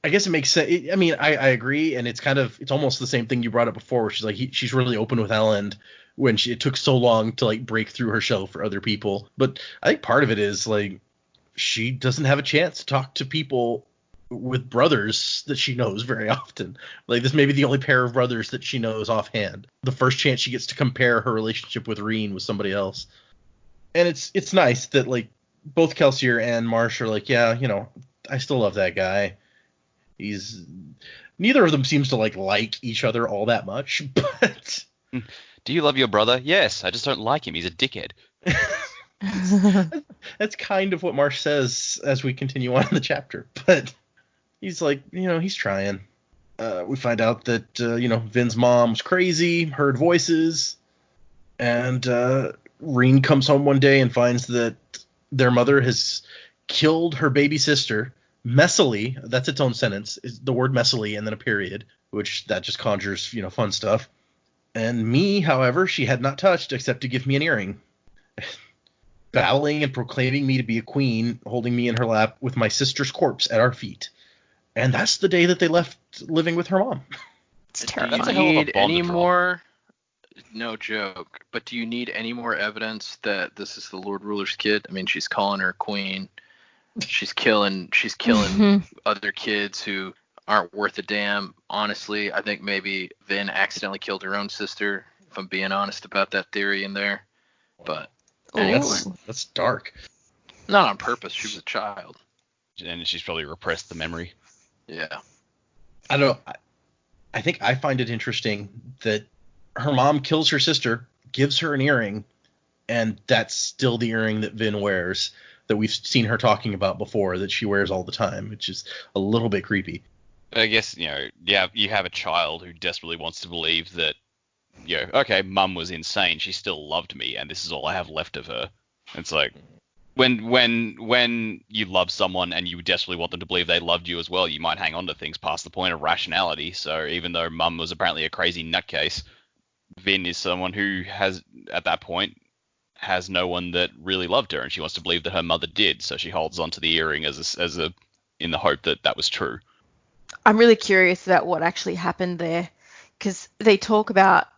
I guess it makes sense. I mean, I agree, and it's almost the same thing you brought up before, where she's like, she's really open with Ellen when it took so long to like break through her shell for other people. But I think part of it is like she doesn't have a chance to talk to people with brothers that she knows very often. Like, this may be the only pair of brothers that she knows offhand. The first chance she gets to compare her relationship with Reen with somebody else. And it's nice that like both Kelsier and Marsh are like, yeah, I still love that guy. Neither of them seems to like each other all that much, but. Do you love your brother? Yes, I just don't like him. He's a dickhead. That's kind of what Marsh says as we continue on in the chapter, but he's like, he's trying. We find out that, Vin's mom's crazy, heard voices, and Reen comes home one day and finds that their mother has killed her baby sister. Messily, that's its own sentence, is the word messily and then a period, which that just conjures, fun stuff. And me, however, she had not touched except to give me an earring. Bowing and proclaiming me to be a queen, holding me in her lap with my sister's corpse at our feet. And that's the day that they left living with her mom. It's Do you terrifying. need any more? No joke. But do you need any more evidence that this is the Lord Ruler's kid? I mean, she's calling her queen. She's killing other kids who aren't worth a damn. Honestly, I think maybe Vin accidentally killed her own sister, if I'm being honest about that theory in there. But anyway, That's dark. not on purpose. She was a child. And she's probably repressed the memory. Yeah. I don't know. I think I find it interesting that her mom kills her sister, gives her an earring, and that's still the earring that Vin wears, that we've seen her talking about before, that she wears all the time, which is a little bit creepy. I guess, you have a child who desperately wants to believe that, okay, mum was insane. She still loved me, and this is all I have left of her. It's like, when you love someone and you desperately want them to believe they loved you as well, you might hang on to things past the point of rationality. So even though mum was apparently a crazy nutcase, Vin is someone who has, at that point, has no one that really loved her, and she wants to believe that her mother did. So she holds onto the earring as a in the hope that was true. I'm really curious about what actually happened there, because they talk about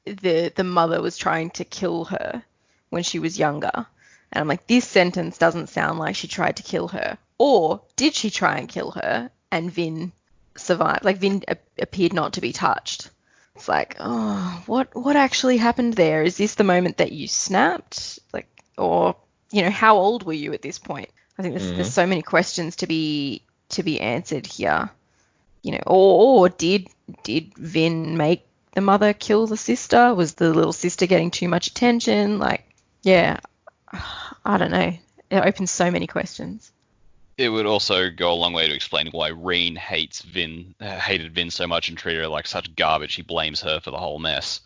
the mother was trying to kill her when she was younger. And I'm like, this sentence doesn't sound like she tried to kill her. Or did she try and kill her and Vin survived. Like Vin appeared not to be touched. It's like, oh, what actually happened there? Is this the moment that you snapped? Like, or how old were you at this point? I think there's so many questions to be answered here. Or did Vin make the mother kill the sister? Was the little sister getting too much attention? Like, yeah, I don't know. It opens so many questions. It would also go a long way to explain why Reen hated Vin so much and treated her like such garbage. He blames her for the whole mess.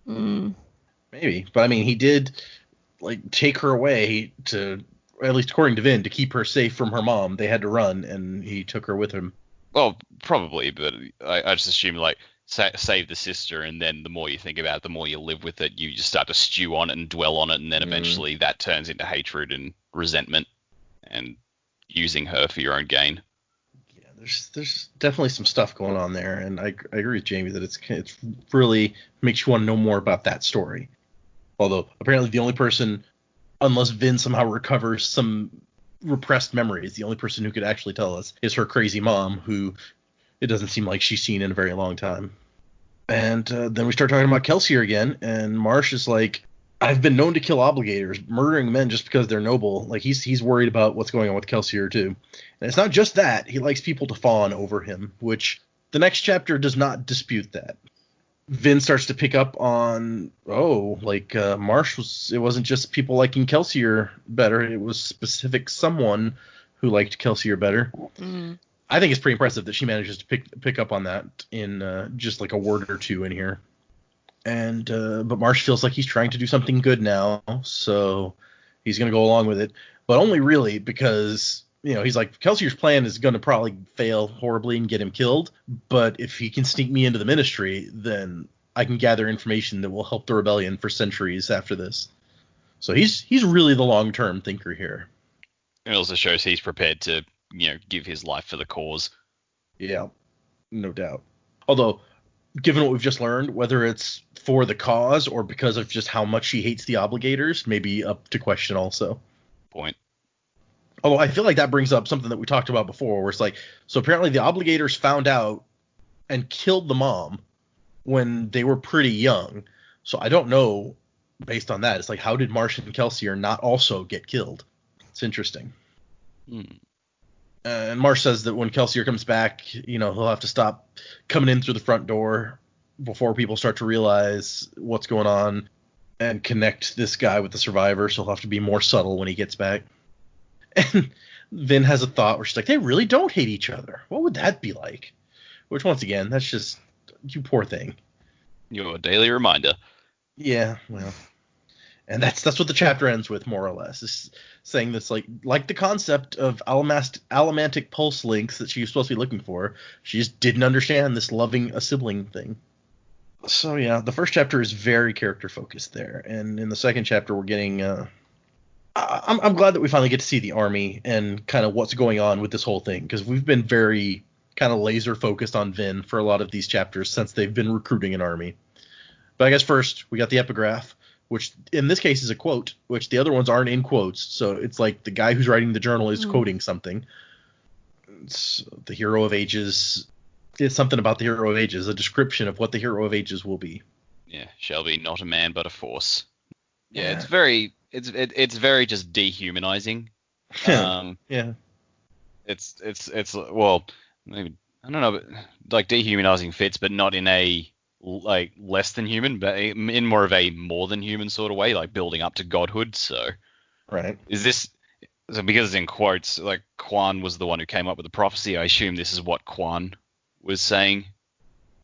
Maybe, but I mean, he did take her away to, at least according to Vin, to keep her safe from her mom. They had to run, and he took her with him. Well, probably, but I just assume save the sister, and then the more you think about it, the more you live with it. You just start to stew on it and dwell on it, and then eventually that turns into hatred and resentment and using her for your own gain. Yeah, there's definitely some stuff going on there, and I agree with Jamie that it's really makes you want to know more about that story. Although apparently the only person, unless Vin somehow recovers some repressed memories, the only person who could actually tell us is her crazy mom, who it doesn't seem like she's seen in a very long time. And then we start talking about Kelsier again, and Marsh is like, I've been known to kill obligators, murdering men just because they're noble. Like, he's worried about what's going on with Kelsier too. And it's not just that, he likes people to fawn over him, which the next chapter does not dispute that. Vin starts to pick up on, Marsh it wasn't just people liking Kelsier better, it was specific someone who liked Kelsier better. I think it's pretty impressive that she manages to pick up on that in just like a word or two in here. And but Marsh feels like he's trying to do something good now, so he's going to go along with it. But only really because, he's like, Kelsier's plan is going to probably fail horribly and get him killed. But if he can sneak me into the ministry, then I can gather information that will help the rebellion for centuries after this. So he's really the long-term thinker here. It also shows he's prepared to, give his life for the cause. Yeah, no doubt. Although, given what we've just learned, whether it's for the cause or because of just how much he hates the obligators, may be up to question also. Point. Although I feel like that brings up something that we talked about before, where it's like, so apparently the obligators found out and killed the mom when they were pretty young. So I don't know, based on that, it's like, how did Marsh and Kelsier not also get killed? It's interesting. And Marsh says that when Kelsier comes back, he'll have to stop coming in through the front door before people start to realize what's going on and connect this guy with the survivor. So he'll have to be more subtle when he gets back. And Vin has a thought where she's like, they really don't hate each other. What would that be like? Which, once again, that's just, you poor thing. Your daily reminder. Yeah, well. And that's what the chapter ends with, more or less. It's saying this, like the concept of allomantic pulse links that she was supposed to be looking for. She just didn't understand this loving a sibling thing. So, yeah, the first chapter is very character-focused there. And in the second chapter, we're getting... I'm glad that we finally get to see the army and kind of what's going on with this whole thing, because we've been very kind of laser-focused on Vin for a lot of these chapters since they've been recruiting an army. But I guess first, we got the epigraph, which in this case is a quote, which the other ones aren't in quotes. So it's like the guy who's writing the journal is quoting something. It's the hero of ages. It's something about the hero of ages, a description of what the hero of ages will be. Yeah, shall be not a man but a force. Yeah, it's very just dehumanizing. Yeah. It's well, maybe, I don't know, but like dehumanizing fits, but not in a like less than human, but in more of a more than human sort of way, like building up to godhood. So, right. Is this because it's in quotes? Like Quan was the one who came up with the prophecy. I assume this is what Quan was saying.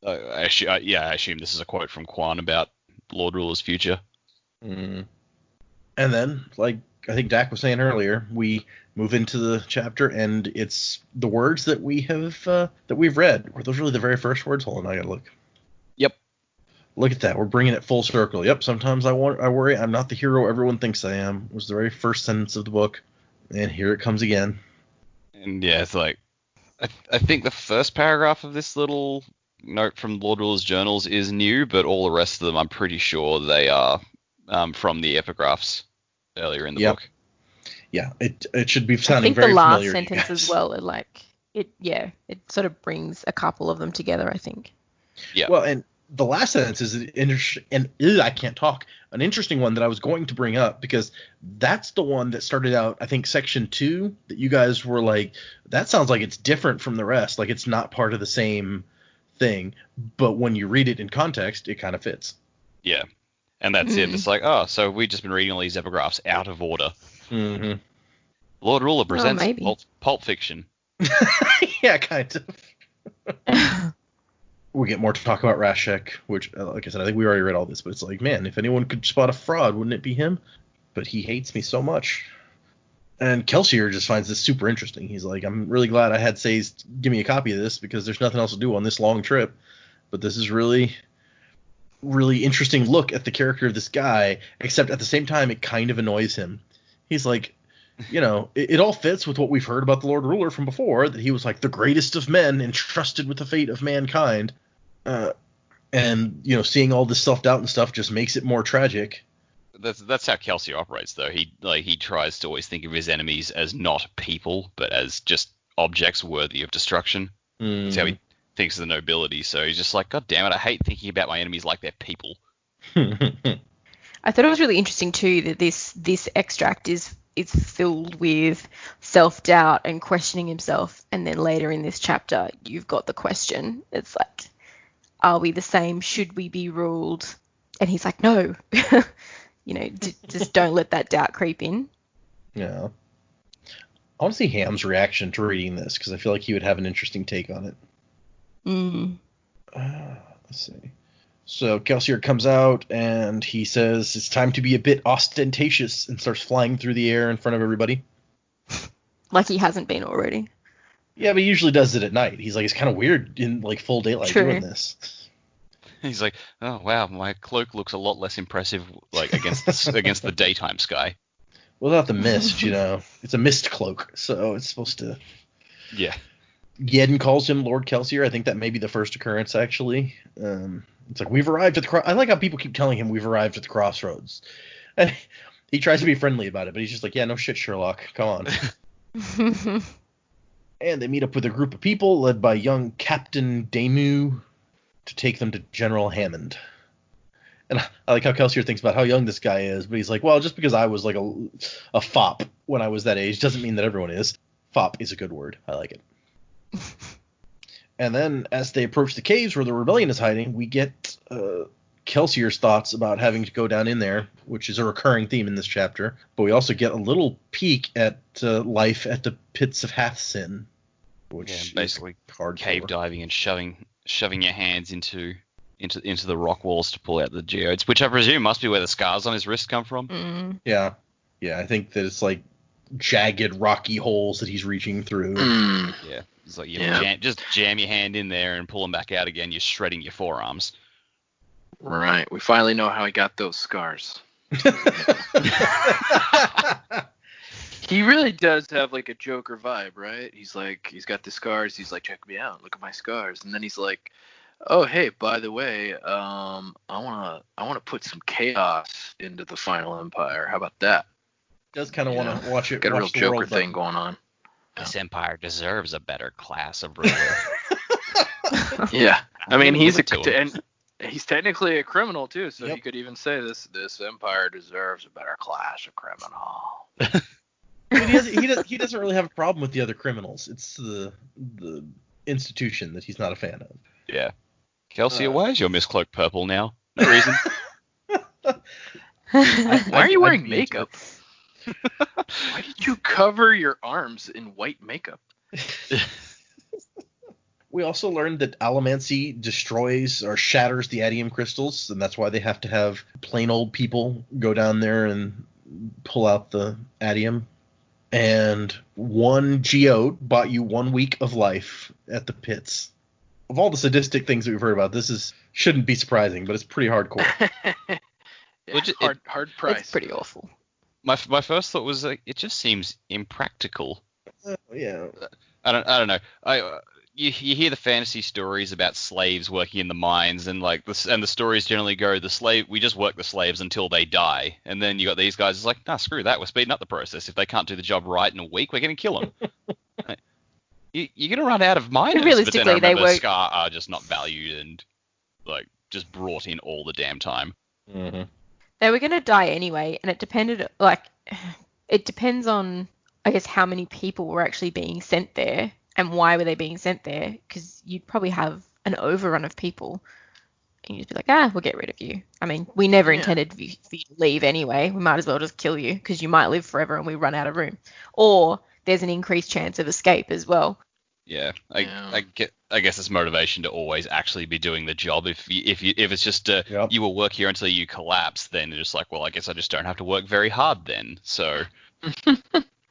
I assume this is a quote from Quan about Lord Ruler's future. And then, like I think Dak was saying earlier, we move into the chapter, and it's the words that we have that we've read. Were those really the very first words? Hold on, I gotta look. Yep. Look at that. We're bringing it full circle. Yep. Sometimes I worry I'm not the hero everyone thinks I am. Was the very first sentence of the book, and here it comes again. And yeah, it's like I think the first paragraph of this little note from Lord Ruler's journals is new, but all the rest of them, I'm pretty sure they are from the epigraphs earlier in the book. Yeah, it should be sounding very familiar. I think the last sentence as well are like it sort of brings a couple of them together, I think. Yeah. Well, and the last sentence is I can't talk. An interesting one that I was going to bring up, because that's the one that started out, I think, section 2, that you guys were like, that sounds like it's different from the rest, like it's not part of the same thing. But when you read it in context, it kind of fits. Yeah. And that's it. It's like, oh, so we've just been reading all these epigraphs out of order. Mm-hmm. Lord Ruler presents maybe. Pulp Fiction. Yeah, kind of. We get more to talk about Rashek, which, like I said, I think we already read all this, but it's like, man, if anyone could spot a fraud, wouldn't it be him? But he hates me so much. And Kelsier just finds this super interesting. He's like, I'm really glad I had Says give me a copy of this, because there's nothing else to do on this long trip. But this is really, really interesting look at the character of this guy, except at the same time, it kind of annoys him. He's like, you know, it all fits with what we've heard about the Lord Ruler from before, that he was like the greatest of men, entrusted with the fate of mankind. And, you know, seeing all this self-doubt and stuff just makes it more tragic. That's how Kelsier operates, though. He tries to always think of his enemies as not people, but as just objects worthy of destruction. That's how he thinks of the nobility. So he's just like, God damn it, I hate thinking about my enemies like they're people. I thought it was really interesting too that this extract is filled with self-doubt and questioning himself, and then later in this chapter you've got the question. It's like, are we the same? Should we be ruled? And he's like, no. You know, just don't let that doubt creep in. Yeah. I want to see Ham's reaction to reading this, because I feel like he would have an interesting take on it. Let's see. So Kelsier comes out and he says it's time to be a bit ostentatious, and starts flying through the air in front of everybody. Like he hasn't been already. Yeah, but he usually does it at night. He's like, it's kind of weird in like full daylight doing this. He's like, oh wow, my cloak looks a lot less impressive, like against the daytime sky. Without the mist, you know, it's a mist cloak, so it's supposed to. Yeah. Yedden calls him Lord Kelsier. I think that may be the first occurrence, actually. It's like, we've arrived at the I like how people keep telling him we've arrived at the crossroads. And he tries to be friendly about it, but he's just like, yeah, no shit, Sherlock. Come on. And they meet up with a group of people led by young Captain Damu to take them to General Hammond. And I like how Kelsier thinks about how young this guy is, but he's like, well, just because I was like a fop when I was that age doesn't mean that everyone is. Fop is a good word. I like it. And then as they approach the caves where the rebellion is hiding, we get Kelsier's thoughts about having to go down in there, which is a recurring theme in this chapter. But we also get a little peek at life at the pits of Hathsin, which basically is hardcore. Cave diving and shoving your hands into the rock walls to pull out the geodes, which I presume must be where the scars on his wrist come from. Yeah, I think that it's like jagged, rocky holes that he's reaching through. Yeah, it's like just jam your hand in there and pull them back out again. You're shredding your forearms. Right. We finally know how he got those scars. He really does have like a Joker vibe, right? He's like, he's got the scars. He's like, check me out. Look at my scars. And then he's like, oh, hey, by the way, I want to put some chaos into the final empire. How about that? Does kind of want to watch it. Get a real the Joker world thing going on. This empire deserves a better class of ruler. Yeah, I mean, he's him. he's technically a criminal too, so you could even say this empire deserves a better class of criminal. He doesn't really have a problem with the other criminals. It's the institution that he's not a fan of. Yeah. Kelsier, why is your miscloak purple now? No reason. Why are you wearing makeup? Why did you cover your arms in white makeup? We also learned that Allomancy destroys or shatters the adium crystals, and that's why they have to have plain old people go down there and pull out the adium. And one geode bought you 1 week of life at the pits. Of all the sadistic things that we've heard about, this shouldn't be surprising, but it's pretty hardcore. Hard price. It's pretty awful. My first thought was like, it just seems impractical. Yeah. I don't know. You hear the fantasy stories about slaves working in the mines, and like the stories generally go, we just work the slaves until they die, and then you got these guys. It's like, nah, screw that. We're speeding up the process. If they can't do the job right in a week, we're going to kill them. You're gonna run out of miners, but then I Realistically, they remember were- Scar are just not valued and like just brought in all the damn time. Mm-hmm. They were going to die anyway, and it depended, like, it depends on, I guess, how many people were actually being sent there and why were they being sent there, because you'd probably have an overrun of people, and you'd just be like, we'll get rid of you. I mean, we never Yeah. intended for you to leave anyway. We might as well just kill you, because you might live forever and we run out of room. Or there's an increased chance of escape as well. Yeah, Yeah. I guess it's motivation to always actually be doing the job. If it's just Yep. you will work here until you collapse, then it's just like, well, I guess I just don't have to work very hard then. So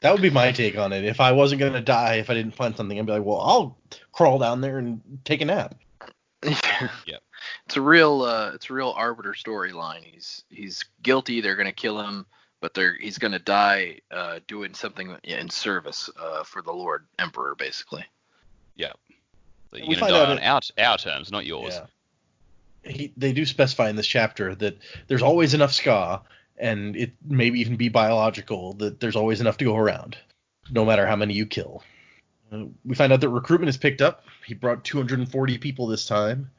That would be my take on it. If I wasn't going to die, if I didn't find something, I'd be like, well, I'll crawl down there and take a nap. Yep. It's a real arbiter storyline. He's guilty. They're gonna kill him, but he's gonna die doing something in service for the Lord Emperor, basically. yeah, so We you're find gonna die out on our terms, not yours. Yeah. They do specify in this chapter that there's always enough ska, and it maybe even be biological, that there's always enough to go around, no matter how many you kill. We find out that recruitment is picked up. He brought 240 people this time.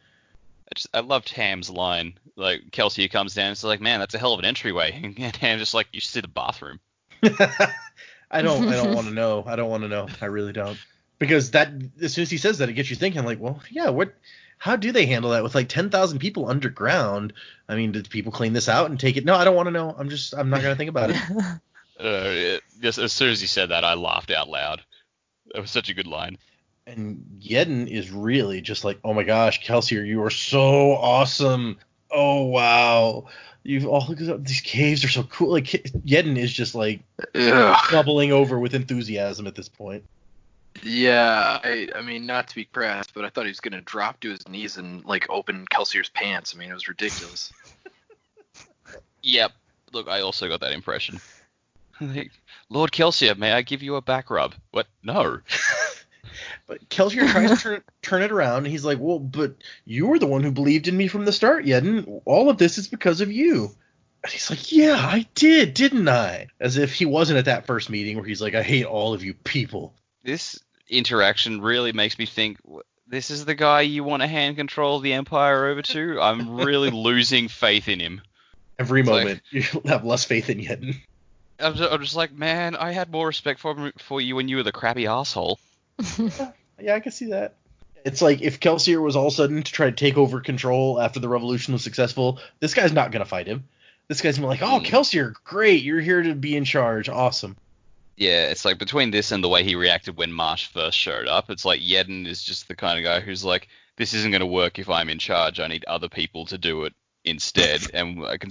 I loved Ham's line. Like Kelsier comes down and says like, "Man, that's a hell of an entryway," and Ham's just like, "You should see the bathroom." I don't want to know. I don't want to know. I really don't. Because that, as soon as he says that, it gets you thinking like, well, yeah, how do they handle that with like 10,000 people underground? I mean, did people clean this out and take it? No, I don't want to know. I'm not going to think about it. Just as soon as he said that, I laughed out loud. That was such a good line. And Yedden is really just like, oh my gosh, Kelsier, you are so awesome. Oh, wow. These caves are so cool. Like, Yedden is just like bubbling over with enthusiasm at this point. Yeah, I mean, not to be crass, but I thought he was gonna drop to his knees and like open Kelsier's pants. I mean, it was ridiculous. Yep. Look, I also got that impression. Like, Lord Kelsier, may I give you a back rub? What? No. But Kelsier tries to turn it around. And he's like, well, but you were the one who believed in me from the start, Yedden. All of this is because of you. And he's like, yeah, I did, didn't I? As if he wasn't at that first meeting where he's like, I hate all of you people. This interaction really makes me think, this is the guy you want to hand control the Empire over to? I'm really losing faith in him. Every It's moment, you have less faith in Yedden. I'm just like, man, I had more respect for you when you were the crappy asshole. Yeah, I can see that. It's like if Kelsier was all of a sudden to try to take over control after the revolution was successful, this guy's not going to fight him. This guy's going to be like, oh, Kelsier, great, you're here to be in charge. Awesome. Yeah, it's like between this and the way he reacted when Marsh first showed up, it's like Yedden is just the kind of guy who's like, this isn't going to work if I'm in charge. I need other people to do it instead. And I can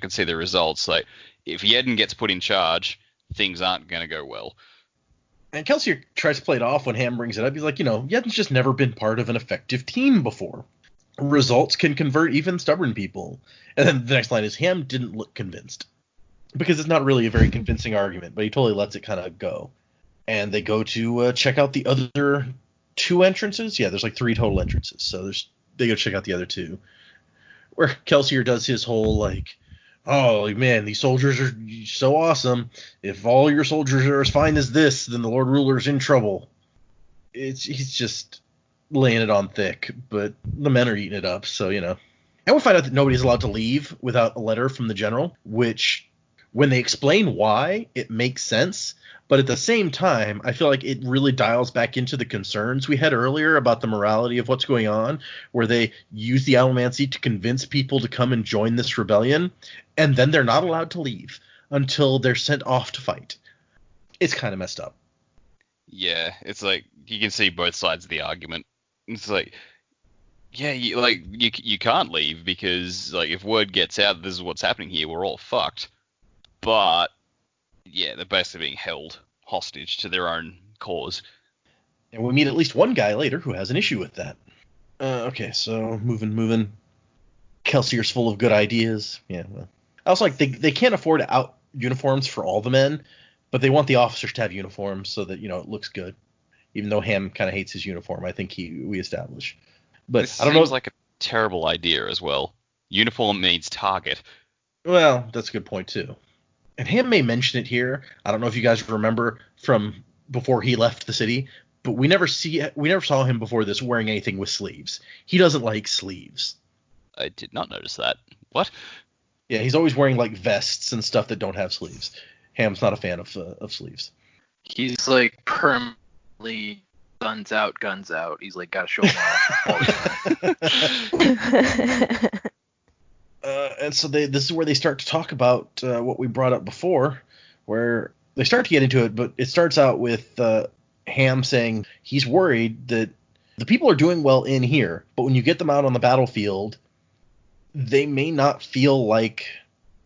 see the results. Like, if Yedden gets put in charge, things aren't going to go well. And Kelsier tries to play it off when Ham brings it up. He's like, Yedden's just never been part of an effective team before. Results can convert even stubborn people. And then the next line is, Ham didn't look convinced. Because it's not really a very convincing argument, but he totally lets it kind of go. And they go to check out the other two entrances. Yeah, there's like 3 total entrances. So they go check out the other 2. Where Kelsier does his whole like, oh man, these soldiers are so awesome. If all your soldiers are as fine as this, then the Lord Ruler's in trouble. He's just laying it on thick, but the men are eating it up, so And we find out that nobody's allowed to leave without a letter from the general, which, when they explain why, it makes sense. But at the same time, I feel like it really dials back into the concerns we had earlier about the morality of what's going on, where they use the allomancy to convince people to come and join this rebellion, and then they're not allowed to leave until they're sent off to fight. It's kind of messed up. Yeah, it's like you can see both sides of the argument. It's like, yeah, you can't leave because like if word gets out this is what's happening here, we're all fucked. But yeah, they're basically being held hostage to their own cause. And we meet at least one guy later who has an issue with that. Okay, so moving. Kelsier's full of good ideas. Yeah, well. I also like they can't afford out uniforms for all the men, but they want the officers to have uniforms so that it looks good. Even though Ham kind of hates his uniform, I think we establish. But This I don't know. seems like a terrible idea as well. Uniform means target. Well, that's a good point too. And Ham may mention it here. I don't know if you guys remember from before he left the city, but we never saw him before this wearing anything with sleeves. He doesn't like sleeves. I did not notice that. What? Yeah, he's always wearing like vests and stuff that don't have sleeves. Ham's not a fan of sleeves. He's like permanently guns out. He's like got to show them off all the time. And so this is where they start to talk about what we brought up before, where they start to get into it, but it starts out with Ham saying he's worried that the people are doing well in here, but when you get them out on the battlefield, they may not feel like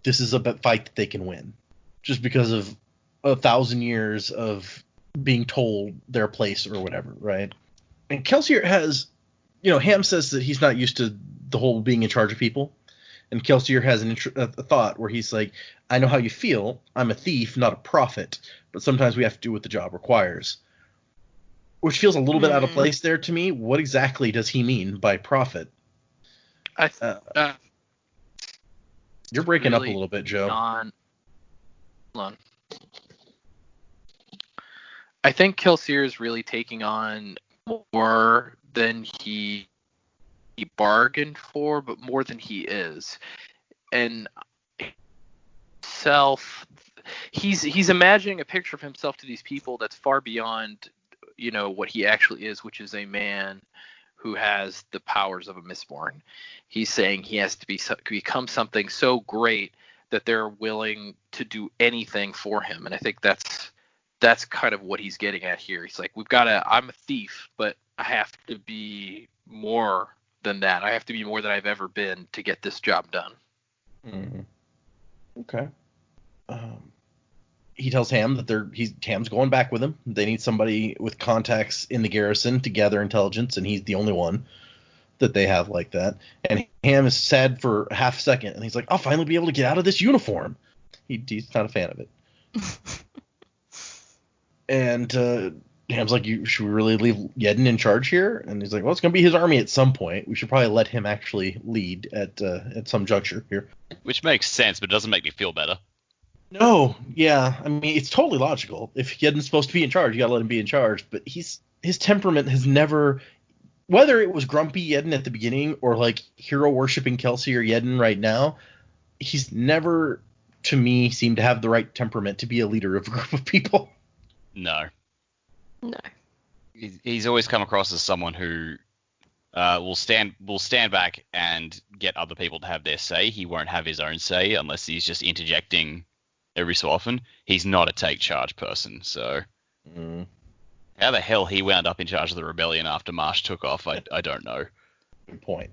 this is a fight that they can win, just because of 1,000 years of being told their place or whatever, right? And Kelsier has, Ham says that he's not used to the whole being in charge of people. And Kelsier has a thought where he's like, I know how you feel. I'm a thief, not a prophet. But sometimes we have to do what the job requires. Which feels a little bit out of place there to me. What exactly does he mean by prophet? You're breaking up a little bit, Joe. Hold on. I think Kelsier is really taking on more than he bargained for, but more than he is. And he's imagining a picture of himself to these people that's far beyond, what he actually is, which is a man who has the powers of a Mistborn. He's saying he has to become something so great that they're willing to do anything for him. And I think that's kind of what he's getting at here. He's like, I'm a thief, but I have to be more than that. I have to be more than I've ever been to get this job done. Mm-hmm. Okay. He tells Ham that Ham's going back with him. They need somebody with contacts in the garrison to gather intelligence, and he's the only one that they have like that. And Ham is sad for half a second, and he's like, I'll finally be able to get out of this uniform. He's not a fan of it. And Ham's like, should we really leave Yedden in charge here? And he's like, well, it's going to be his army at some point. We should probably let him actually lead at some juncture here. Which makes sense, but it doesn't make me feel better. No, yeah. I mean, it's totally logical. If Yedden's supposed to be in charge, you got to let him be in charge. But his temperament has never, whether it was grumpy Yedden at the beginning or like hero worshipping Kelsier Yedden right now, he's never, to me, seemed to have the right temperament to be a leader of a group of people. No. He's always come across as someone who will stand back and get other people to have their say. He won't have his own say unless he's just interjecting every so often. He's not a take charge person. So how the hell he wound up in charge of the rebellion after Marsh took off, I don't know. Good point.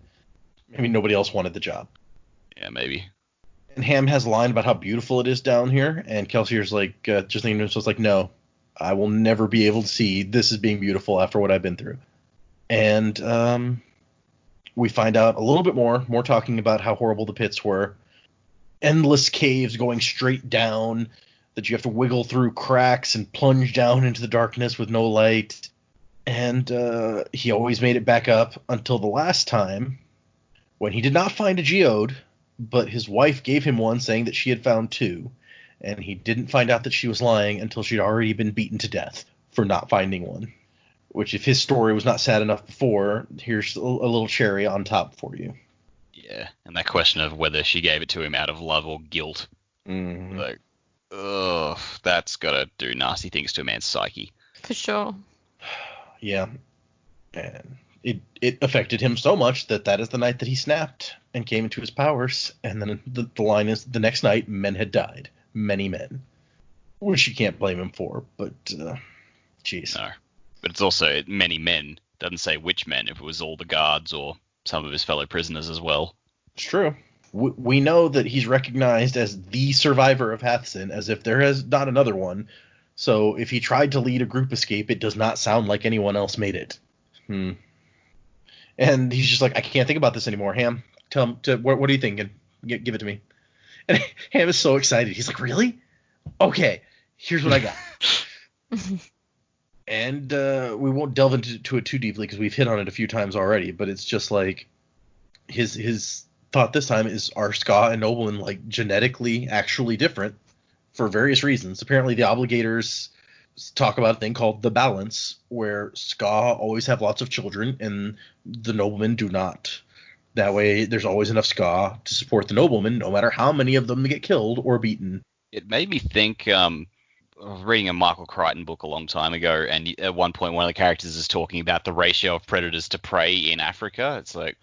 Maybe nobody else wanted the job. Yeah, maybe. And Ham has a line about how beautiful it is down here, and Kelsier's like, just thinking to himself, like, no, I will never be able to see this as being beautiful after what I've been through. And we find out a little bit more talking about how horrible the pits were. Endless caves going straight down that you have to wiggle through cracks and plunge down into the darkness with no light. And he always made it back up until the last time when he did not find a geode, but his wife gave him one saying that she had found two. And he didn't find out that she was lying until she'd already been beaten to death for not finding one. Which, if his story was not sad enough before, here's a little cherry on top for you. Yeah, and that question of whether she gave it to him out of love or guilt. Mm-hmm. Like, ugh, that's got to do nasty things to a man's psyche. For sure. Yeah. And it affected him so much that is the night that he snapped and came into his powers. And then the line is, the next night, men had died. Many men. Which you can't blame him for, but, jeez. No. But it's also many men. Doesn't say which men, if it was all the guards or some of his fellow prisoners as well. It's true. We know that he's recognized as the survivor of Hathsin, as if there is not another one. So if he tried to lead a group escape, it does not sound like anyone else made it. And he's just like, I can't think about this anymore. Ham, tell him, what are you thinking? Give it to me. And Ham is so excited. He's like, really? Okay, here's what I got. And we won't delve into it too deeply because we've hit on it a few times already. But it's just like his thought this time is, are Ska and Oberlin like genetically actually different for various reasons? Apparently the Obligators talk about a thing called the balance, where Ska always have lots of children and the noblemen do not. That way, there's always enough Ska to support the noblemen, no matter how many of them get killed or beaten. It made me think. I was reading a Michael Crichton book a long time ago, and at one point, one of the characters is talking about the ratio of predators to prey in Africa. It's like,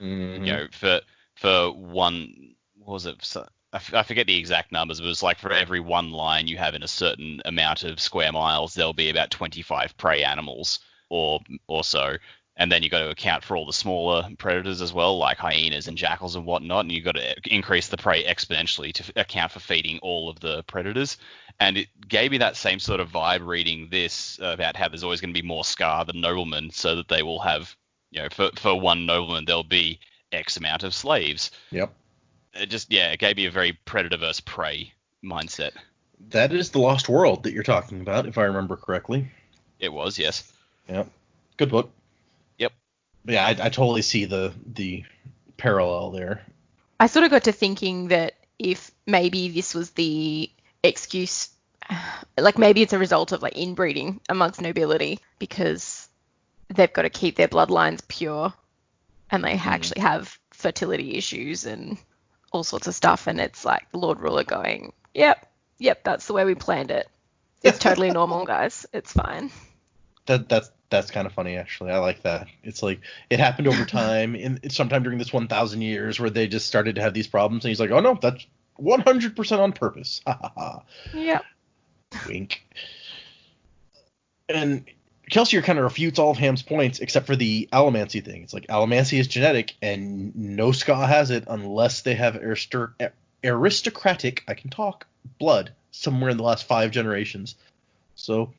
for one, what was it? I forget the exact numbers, but it was like for every one lion you have in a certain amount of square miles, there'll be about 25 prey animals or so. And then you got to account for all the smaller predators as well, like hyenas and jackals and whatnot, and you got to increase the prey exponentially to account for feeding all of the predators. And it gave me that same sort of vibe reading this about how there's always going to be more Ska than noblemen, so that they will have, for one nobleman there'll be X amount of slaves. Yep. It gave me a very predator versus prey mindset. That is the Lost World that you're talking about, if I remember correctly. It was, yes. Yep. Good book. Yep. Yeah, I totally see the parallel there. I sort of got to thinking that if maybe this was the excuse, like maybe it's a result of like inbreeding amongst nobility, because they've got to keep their bloodlines pure and they actually have fertility issues and all sorts of stuff, and it's like the Lord Ruler going, yep, that's the way we planned it. It's totally normal, guys. It's fine. That's kind of funny, actually. I like that. It's like it happened over time, sometime during this 1,000 years, where they just started to have these problems, and he's like, oh no, that's 100% on purpose. Ha ha ha. Yep. Wink. And Kelsier kind of refutes all of Ham's points except for the allomancy thing. It's like allomancy is genetic, and no Ska has it unless they have aristocratic, I can talk, blood somewhere in the last 5 generations. So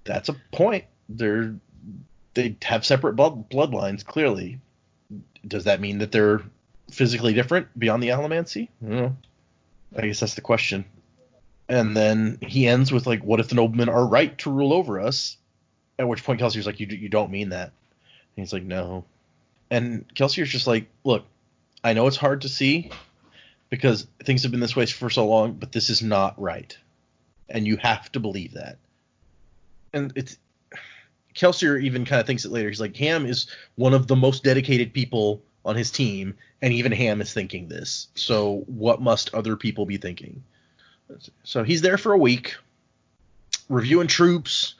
that's a point. They have separate bloodlines, clearly. Does that mean that they're physically different beyond the allomancy? I guess that's the question. And then he ends with, like, what if the noblemen are right to rule over us? At which point Kelsier's like, you don't mean that. And he's like, no. And Kelsier's just like, look, I know it's hard to see because things have been this way for so long, but this is not right. And you have to believe that. And Kelsier even kind of thinks it later. He's like, Ham is one of the most dedicated people on his team, and even Ham is thinking this. So what must other people be thinking? So he's there for a week, reviewing troops,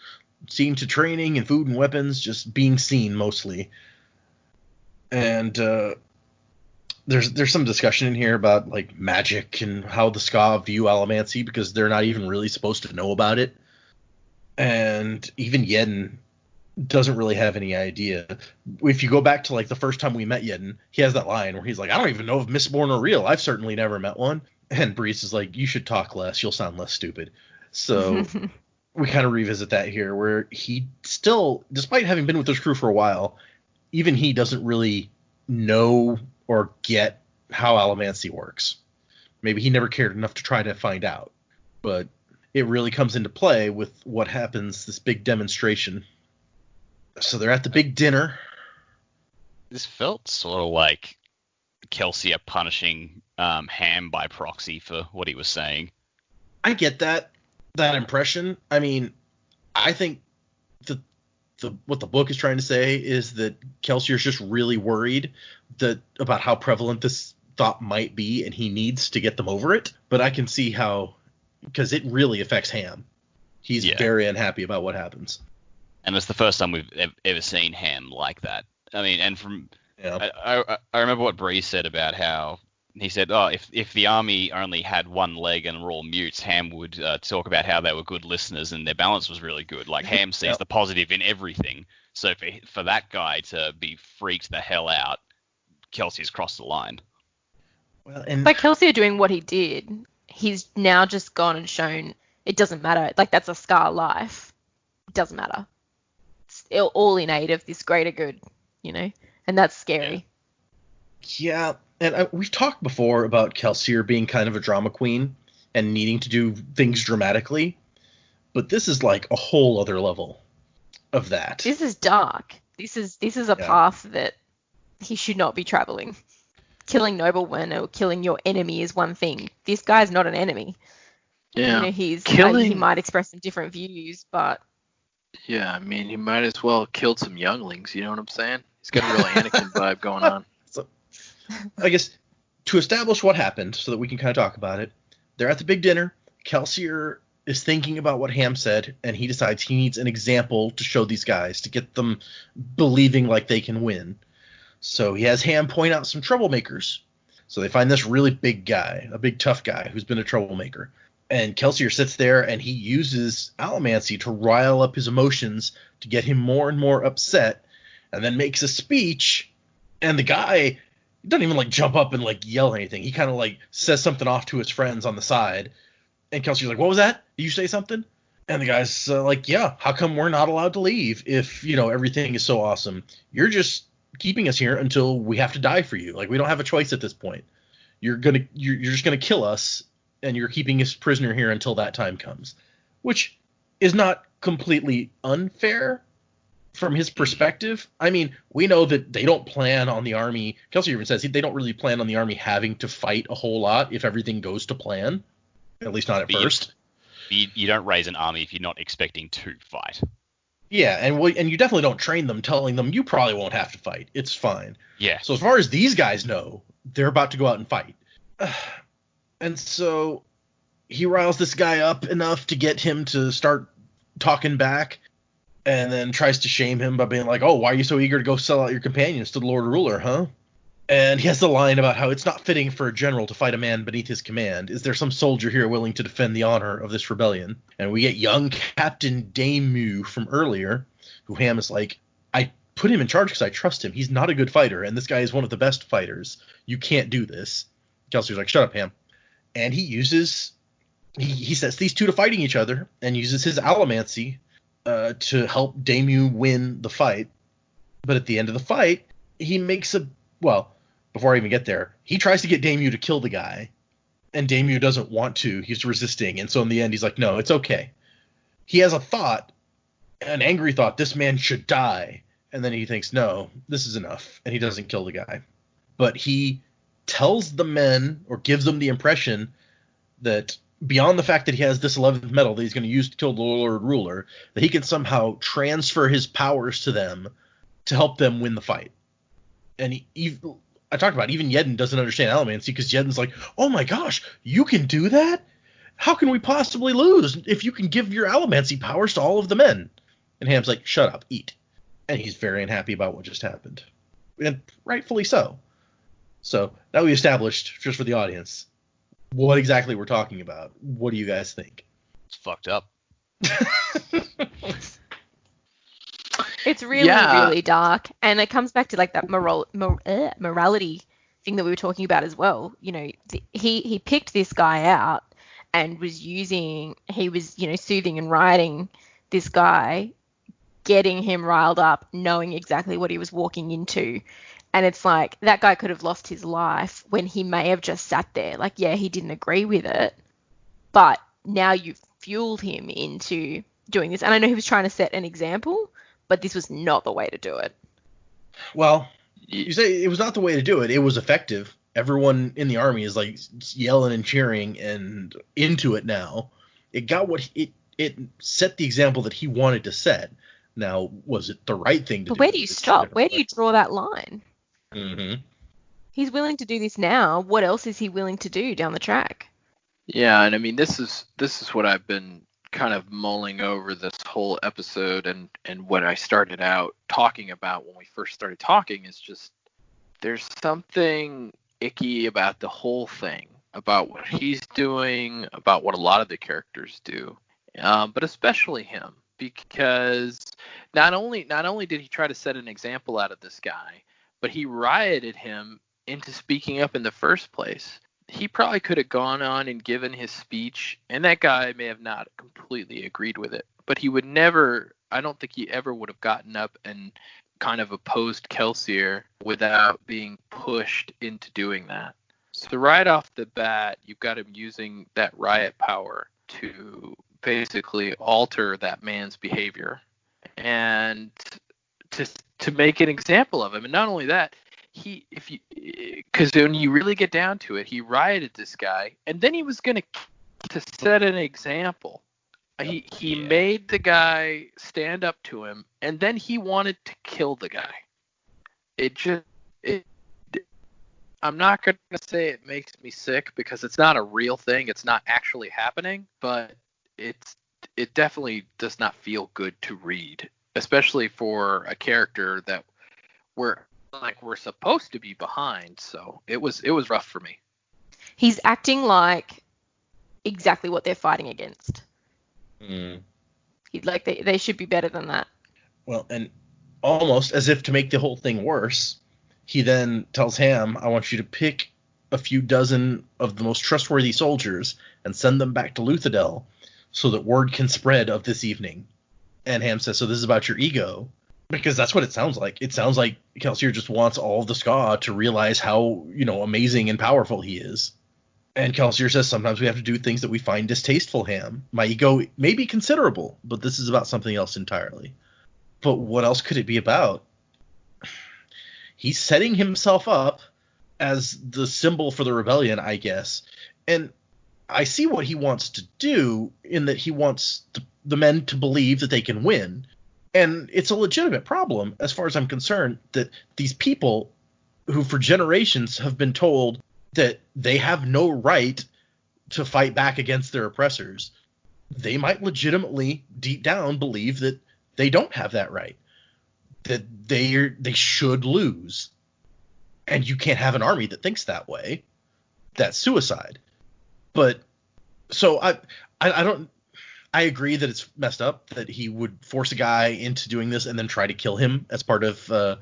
seeing to training and food and weapons, just being seen mostly. And there's some discussion in here about like magic and how the Ska view allomancy, because they're not even really supposed to know about it. And even Yedden doesn't really have any idea. If you go back to like the first time we met Yedden, he has that line where he's like, I don't even know if Mistborn are real. I've certainly never met one. And Breeze is like, you should talk less. You'll sound less stupid. So we kind of revisit that here, where he still, despite having been with this crew for a while, even he doesn't really know or get how allomancy works. Maybe he never cared enough to try to find out. But it really comes into play with what happens, this big demonstration. So they're at the big dinner. This felt sort of like Kelsier punishing Ham by proxy for what he was saying. I get that impression. I mean, I think what the book is trying to say is that Kelsier's just really worried about how prevalent this thought might be, and he needs to get them over it. But I can see how, because it really affects Ham. He's very unhappy about what happens. And it's the first time we've ever seen Ham like that. I mean, and from I remember what Bree said about how he said, if the army only had one leg and were all mutes, Ham would talk about how they were good listeners and their balance was really good. Like Ham sees the positive in everything. So for that guy to be freaked the hell out, Kelsier's crossed the line. Well, and by Kelsier doing what he did, he's now just gone and shown it doesn't matter. Like, that's a Ska life. It doesn't matter. It's all in aid of this greater good, and that's scary. Yeah, and we've talked before about Kelsier being kind of a drama queen and needing to do things dramatically, but this is like a whole other level of that. This is dark. This is a path that he should not be traveling. Killing noblemen or killing your enemy is one thing. This guy's not an enemy. Yeah. He's Killing... he might express some different views, but Yeah, I mean, he might as well have killed some younglings. You know what I'm saying? He's got a real Anakin vibe going on. So, I guess to establish what happened so that we can kind of talk about it, they're at the big dinner. Kelsier is thinking about what Ham said, and he decides he needs an example to show these guys to get them believing like they can win. So he has Ham point out some troublemakers. So they find this really big guy, a big tough guy who's been a troublemaker. And Kelsier sits there and he uses allomancy to rile up his emotions to get him more and more upset, and then makes a speech. And the guy doesn't even like jump up and like yell anything. He kind of like says something off to his friends on the side. And Kelsey's like, "What was that? Did you say something?" And the guy's like, "Yeah, how come we're not allowed to leave if, everything is so awesome? You're just keeping us here until we have to die for you. Like, we don't have a choice at this point. You're just gonna kill us, and you're keeping us prisoner here until that time comes," which is not completely unfair from his perspective. I mean, we know that they don't plan on the army. Kelsier even says they don't really plan on the army having to fight a whole lot if everything goes to plan, at least not at first. You don't raise an army if you're not expecting to fight. Yeah, and you definitely don't train them telling them you probably won't have to fight. It's fine. Yeah. So as far as these guys know, they're about to go out and fight. And so he riles this guy up enough to get him to start talking back, and then tries to shame him by being like, "Oh, why are you so eager to go sell out your companions to the Lord Ruler, huh?" And he has the line about how it's not fitting for a general to fight a man beneath his command. Is there some soldier here willing to defend the honor of this rebellion? And we get young Captain Damu from earlier, who Ham is like, "I put him in charge because I trust him. He's not a good fighter, and this guy is one of the best fighters. You can't do this." Kelsey's like, "Shut up, Ham." And he sets these two to fighting each other and uses his allomancy to help Damu win the fight. But at the end of the fight, he makes before I even get there, he tries to get Damu to kill the guy, and Damu doesn't want to. He's resisting, and so in the end, he's like, "No, it's okay." He has a thought, an angry thought, "This man should die," and then he thinks, "No, this is enough," and he doesn't kill the guy. But he tells the men, or gives them the impression, that beyond the fact that he has this 11th medal that he's going to use to kill the Lord Ruler, that he can somehow transfer his powers to them to help them win the fight. And I talked about even Yedden doesn't understand allomancy, because Yedden's like, "Oh my gosh, you can do that? How can we possibly lose if you can give your allomancy powers to all of the men?" And Ham's like, "Shut up, eat." And he's very unhappy about what just happened. And rightfully so. So now we established, just for the audience, what exactly we're talking about. What do you guys think? It's fucked up. It's really, Yeah. really dark. And it comes back to like that morality thing that we were talking about as well. He picked this guy out and he was, soothing and riding this guy, getting him riled up, knowing exactly what he was walking into. And it's like, that guy could have lost his life when he may have just sat there. Like, yeah, he didn't agree with it, but now you've fueled him into doing this. And I know he was trying to set an example, but this was not the way to do it. Well, you say it was not the way to do it. It was effective. Everyone in the army is like yelling and cheering and into it now. It got what it set the example that he wanted to set. Now, was it the right thing to do? But where do you stop? Where do you draw that line? Mm-hmm. He's willing to do this now. What else is he willing to do down the track? Yeah, and I mean, this is what I've been kind of mulling over this whole episode, and what I started out talking about when we first started talking is just, there's something icky about the whole thing, about what he's doing, about what a lot of the characters do, but especially him, because not only did he try to set an example out of this guy, but he rioted him into speaking up in the first place. He probably could have gone on and given his speech, and that guy may have not completely agreed with it, but he would never, I don't think he ever would have gotten up and kind of opposed Kelsier without being pushed into doing that. So right off the bat, you've got him using that riot power to basically alter that man's behavior and to make an example of him. And not only that, because when you really get down to it, he rioted this guy, and then he was going to set an example. He Yeah. made the guy stand up to him, and then he wanted to kill the guy. I'm not going to say it makes me sick because it's not a real thing. It's not actually happening, but it definitely does not feel good to read, especially for a character that we're supposed to be behind. So it was rough for me. He's acting like exactly what they're fighting against. Like they should be better than that. Well, and almost as if to make the whole thing worse, he then tells Ham, I want you to pick a few dozen of the most trustworthy soldiers and send them back to Luthadel so that word can spread of this evening. And Ham says, so this is about your ego? Because that's what it sounds like. It sounds like Kelsier just wants all of the Ska to realize how, amazing and powerful he is. And Kelsier says, sometimes we have to do things that we find distasteful, Ham. My ego may be considerable, but this is about something else entirely. But what else could it be about? He's setting himself up as the symbol for the rebellion, I guess. And I see what he wants to do in that he wants the men to believe that they can win. And it's a legitimate problem, as far as I'm concerned, that these people who for generations have been told that they have no right to fight back against their oppressors, they might legitimately, deep down, believe that they don't have that right. That they should lose. And you can't have an army that thinks that way. That's suicide. But so I agree that it's messed up that he would force a guy into doing this and then try to kill him as part of the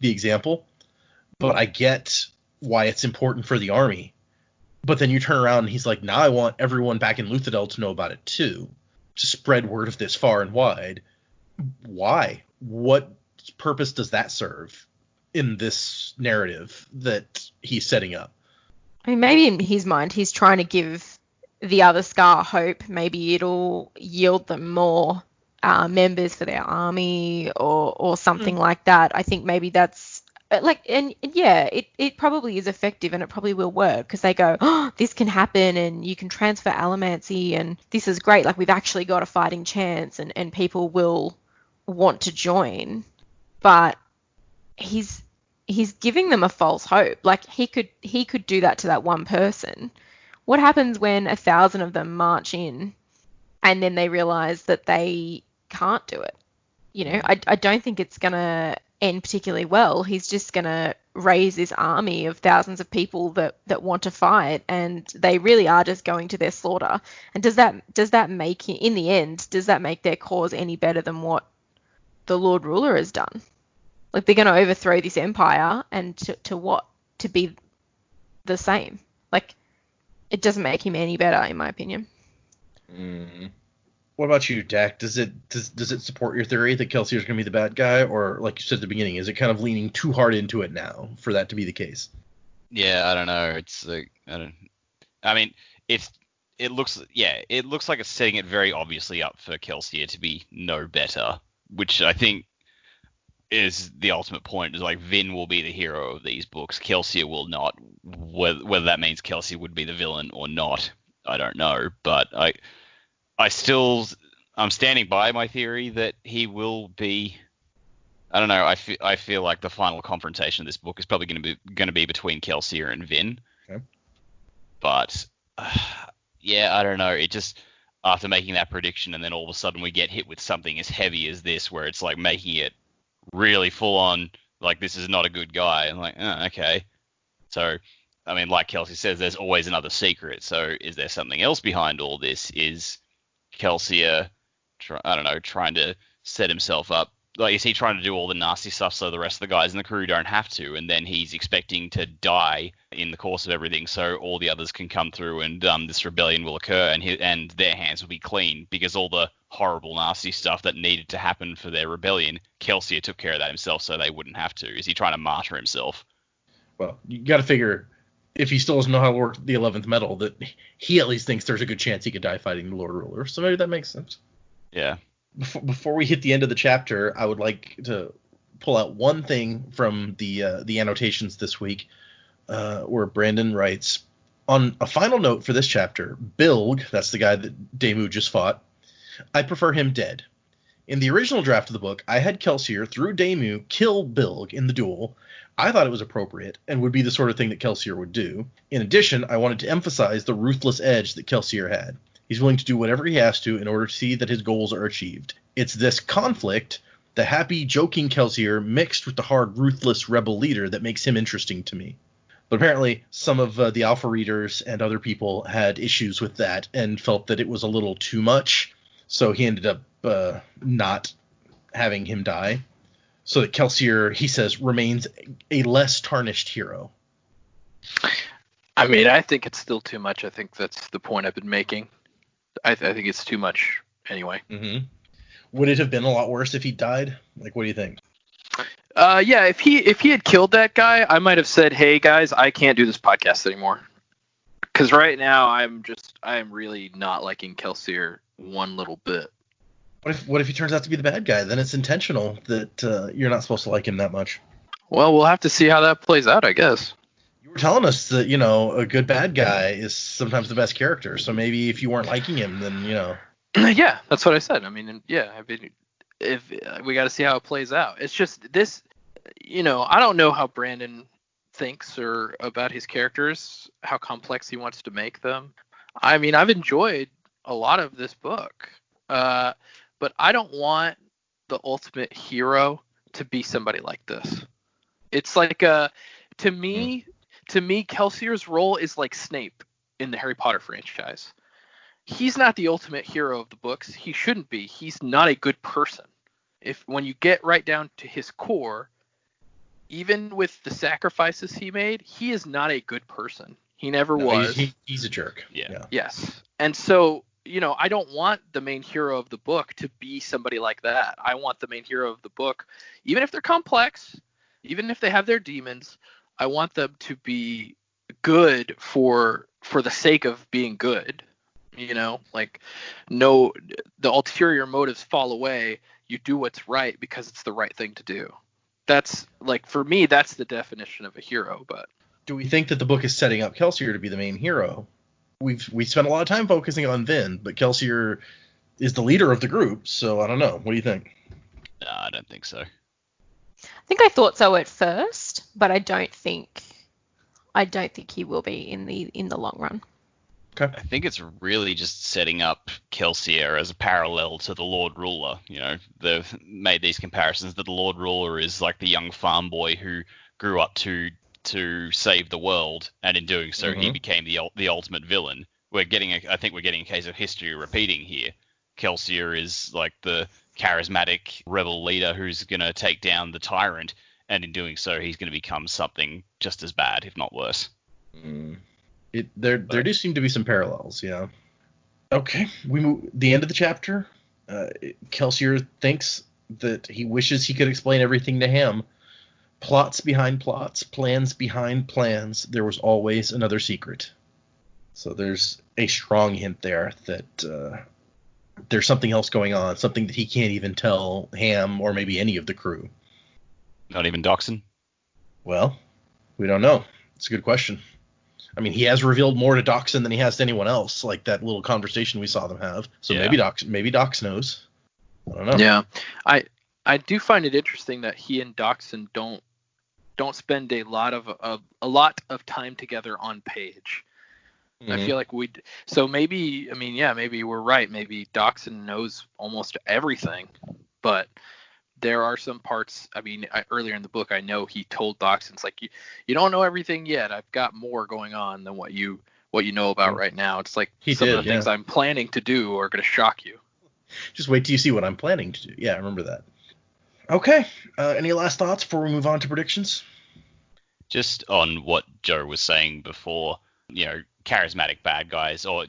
example. But I get why it's important for the army. But then you turn around and he's like, now I want everyone back in Luthadel to know about it too, to spread word of this far and wide. Why? What purpose does that serve in this narrative that he's setting up? I mean, maybe in his mind, he's trying to give the other Scar hope. Maybe it'll yield them more members for their army or something like that. I think maybe that's it probably is effective and it probably will work because they go, oh, this can happen and you can transfer allomancy and this is great. Like we've actually got a fighting chance and people will want to join. But he's giving them a false hope. Like he could do that to that one person. What happens when 1,000 of them march in and then they realize that they can't do it? I don't think it's going to end particularly well. He's just going to raise this army of thousands of people that want to fight and they really are just going to their slaughter. And does that make, in the end, does that make their cause any better than what the Lord Ruler has done? Like they're going to overthrow this empire and to be the same. Like it doesn't make him any better in my opinion. What about you, Dak? Does it support your theory that Kelsier's going to be the bad guy, or like you said at the beginning, is it kind of leaning too hard into it now for that to be the case? Yeah, I don't know. It's like I mean, it looks like it's setting it very obviously up for Kelsier to be no better, which I think is the ultimate point. Is like Vin will be the hero of these books, Kelsier will not. Whether that means Kelsier would be the villain or not, I don't know. But I'm standing by my theory that he will be. I don't know. I feel like the final confrontation of this book is probably going to be between Kelsier and Vin. Okay. But yeah, I don't know. It just, after making that prediction and then all of a sudden we get hit with something as heavy as this, where it's like making it really full on, like this is not a good guy. I'm like, oh, okay. So, I mean, like Kelsey says, there's always another secret. So is there something else behind all this? Is Kelsier, trying to set himself up? Like, is he trying to do all the nasty stuff so the rest of the guys in the crew don't have to? And then he's expecting to die in the course of everything so all the others can come through and this rebellion will occur and their hands will be clean because all the horrible, nasty stuff that needed to happen for their rebellion, Kelsier took care of that himself so they wouldn't have to. Is he trying to martyr himself? Well, you got to figure if he still doesn't know how to work the 11th metal, that he at least thinks there's a good chance he could die fighting the Lord Ruler. So maybe that makes sense. Yeah. Before we hit the end of the chapter, I would like to pull out one thing from the annotations this week, where Brandon writes, on a final note for this chapter, Bilg, that's the guy that Damu just fought, I prefer him dead. In the original draft of the book, I had Kelsier, through Daemu, kill Bilg in the duel. I thought it was appropriate, and would be the sort of thing that Kelsier would do. In addition, I wanted to emphasize the ruthless edge that Kelsier had. He's willing to do whatever he has to in order to see that his goals are achieved. It's this conflict, the happy, joking Kelsier, mixed with the hard, ruthless rebel leader, that makes him interesting to me. But apparently, some of the alpha readers and other people had issues with that and felt that it was a little too much, so he ended up not having him die. So that Kelsier, he says, remains a less tarnished hero. I mean, I think it's still too much. I think that's the point I've been making. I think it's too much anyway. Mm-hmm. Would it have been a lot worse if he died? Like, what do you think? Yeah, if he had killed that guy, I might have said, "Hey guys, I can't do this podcast anymore." Because right now I am really not liking Kelsier one little bit. What if he turns out to be the bad guy? Then it's intentional that you're not supposed to like him that much. Well, we'll have to see how that plays out, I guess. You were telling us that, a good bad guy is sometimes the best character. So maybe if you weren't liking him, then, Yeah, that's what I said. I mean, if we got to see how it plays out. It's just this, I don't know how Brandon thinks or about his characters, how complex he wants to make them. I mean, I've enjoyed a lot of this book, but I don't want the ultimate hero to be somebody like this. It's like to me, Kelsier's role is like Snape in the Harry Potter franchise. He's not the ultimate hero of the books. He shouldn't be. He's not a good person. When you get right down to his core, even with the sacrifices he made, he is not a good person. He never was. He's a jerk. Yeah. Yes. And so, I don't want the main hero of the book to be somebody like that. I want the main hero of the book, even if they're complex, even if they have their demons, I want them to be good for the sake of being good. No, the ulterior motives fall away. You do what's right because it's the right thing to do. That's for me, that's the definition of a hero. But do we think that the book is setting up Kelsier to be the main hero? We spent a lot of time focusing on Vin, but Kelsier is the leader of the group, so I don't know. What do you think? No, I don't think so. I think I thought so at first, but I don't think he will be in the long run. Okay. I think it's really just setting up Kelsier as a parallel to the Lord Ruler. They've made these comparisons that the Lord Ruler is like the young farm boy who grew up to save the world, and in doing so, he became the ultimate villain. I think we're getting a case of history repeating here. Kelsier is like the charismatic rebel leader who's going to take down the tyrant, and in doing so, he's going to become something just as bad, if not worse. There do seem to be some parallels, yeah. Okay, we move the end of the chapter. Kelsier thinks that he wishes he could explain everything to Ham. Plots behind plots, plans behind plans. There was always another secret. So there's a strong hint there that there's something else going on, something that he can't even tell Ham or maybe any of the crew. Not even Doxson? Well, we don't know. It's a good question. I mean, he has revealed more to Doxson than he has to anyone else, like that little conversation we saw them have. So Yeah. maybe Dox knows. I don't know. Yeah, I do find it interesting that he and Doxson don't spend a lot of time together on page. Mm-hmm. I feel like so maybe we're right. Maybe Doxson knows almost everything, but there are some parts. I mean, earlier in the book, I know he told Doxson, it's like, you don't know everything yet. I've got more going on than what you know about right now. It's like of the things I'm planning to do are going to shock you. Just wait till you see what I'm planning to do. Yeah, I remember that. Okay. Any last thoughts before we move on to predictions? Just on what Joe was saying before, charismatic bad guys or,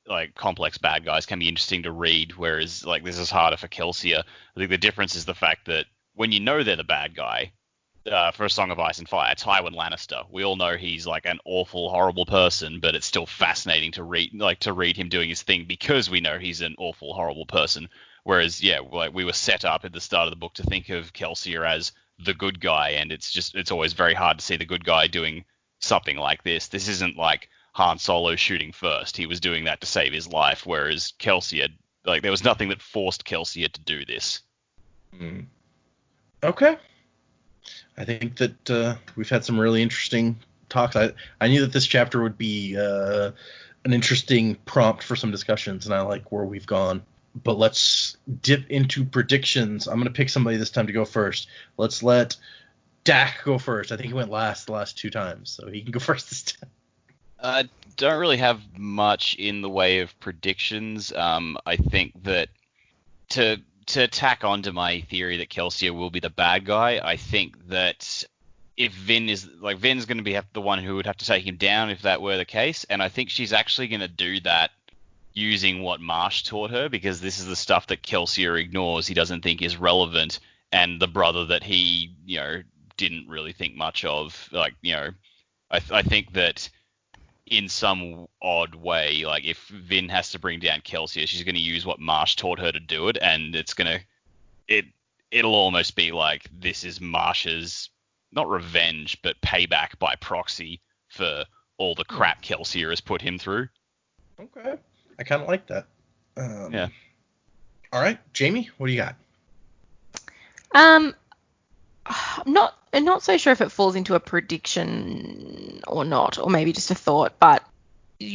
like complex bad guys can be interesting to read, whereas like this is harder for Kelsier. I think the difference is the fact that when you know they're the bad guy, for A Song of Ice and Fire, Tywin Lannister, we all know he's like an awful, horrible person, but it's still fascinating to read him doing his thing because we know he's an awful, horrible person. Whereas, we were set up at the start of the book to think of Kelsier as the good guy, and it's always very hard to see the good guy doing something like this. This isn't like Han Solo shooting first. He was doing that to save his life, whereas Kelsier Like, there was nothing that forced Kelsier to do this. Okay. I think that we've had some really interesting talks. I knew that this chapter would be an interesting prompt for some discussions, and I like where we've gone. But let's dip into predictions. I'm going to pick somebody this time to go first. Let's let Dak go first. I think he went last the last 2 times, so he can go first this time. I don't really have much in the way of predictions. I think that to tack on to my theory that Kelsier will be the bad guy, I think that if Vin's going to be the one who would have to take him down if that were the case, and I think she's actually going to do that using what Marsh taught her, because this is the stuff that Kelsier ignores, he doesn't think is relevant, and the brother that he, didn't really think much of, I think that in some odd way, like, if Vin has to bring down Kelsier, she's going to use what Marsh taught her to do it, and it'll almost be like this is Marsh's, not revenge, but payback by proxy for all the crap Kelsier has put him through. Okay. I kind of like that. Yeah. All right, Jamie, what do you got? I'm not so sure if it falls into a prediction or not, or maybe just a thought. But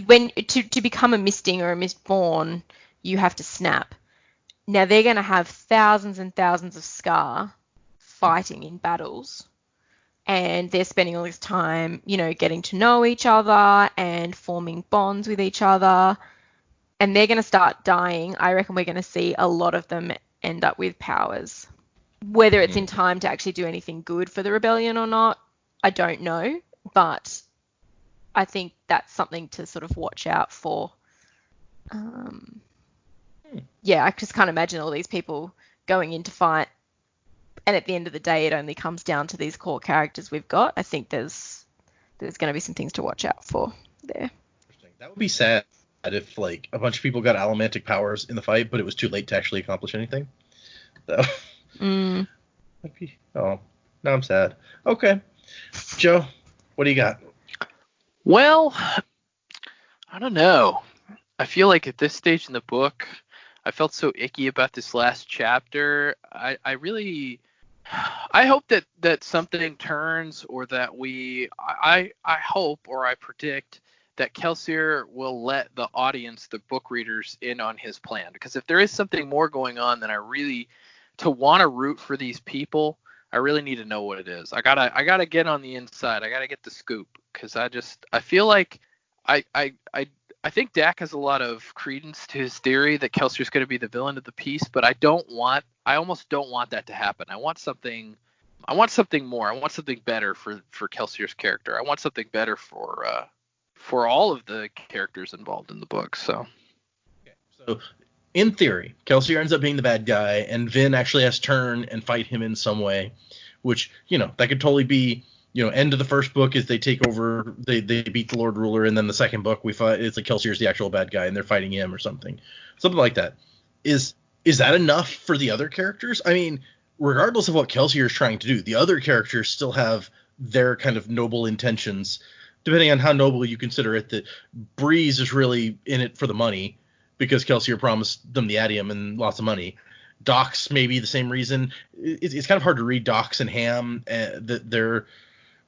when to become a Misting or a Mistborn, you have to snap. Now they're going to have thousands and thousands of Scar fighting in battles, and they're spending all this time, getting to know each other and forming bonds with each other. And they're going to start dying. I reckon we're going to see a lot of them end up with powers. Whether it's in time to actually do anything good for the rebellion or not, I don't know. But I think that's something to sort of watch out for. Yeah, I just can't imagine all these people going in to fight. And at the end of the day, it only comes down to these core characters we've got. I think there's going to be some things to watch out for there. Interesting. That would be sad if, like, a bunch of people got allomantic powers in the fight, but it was too late to actually accomplish anything. So, oh, now I'm sad. Okay. Joe, what do you got? Well, I don't know. I feel like at this stage in the book, I felt so icky about this last chapter. I hope that something turns, or that I hope, or I predict that Kelsier will let the audience, the book readers, in on his plan. Because if there is something more going on, then to want to root for these people, I really need to know what it is. I gotta get on the inside. I gotta get the scoop, because I feel like I think Dak has a lot of credence to his theory that Kelsier's going to be the villain of the piece, but I almost don't want that to happen. I want something more. I want something better for Kelsier's character. I want something better for all of the characters involved in the book. So, okay. So in theory, Kelsier ends up being the bad guy, and Vin actually has to turn and fight him in some way, which, that could totally be, end of the first book is they take over, they beat the Lord Ruler, and then the second book we fight, it's like Kelsier's the actual bad guy and they're fighting him or something like that. Is that enough for the other characters? I mean, regardless of what Kelsier is trying to do, the other characters still have their kind of noble intentions, depending on how noble you consider it. That Breeze is really in it for the money, because Kelsier promised them the Adium and lots of money. Dox may be the same reason. It's kind of hard to read Dox and Ham. That they're...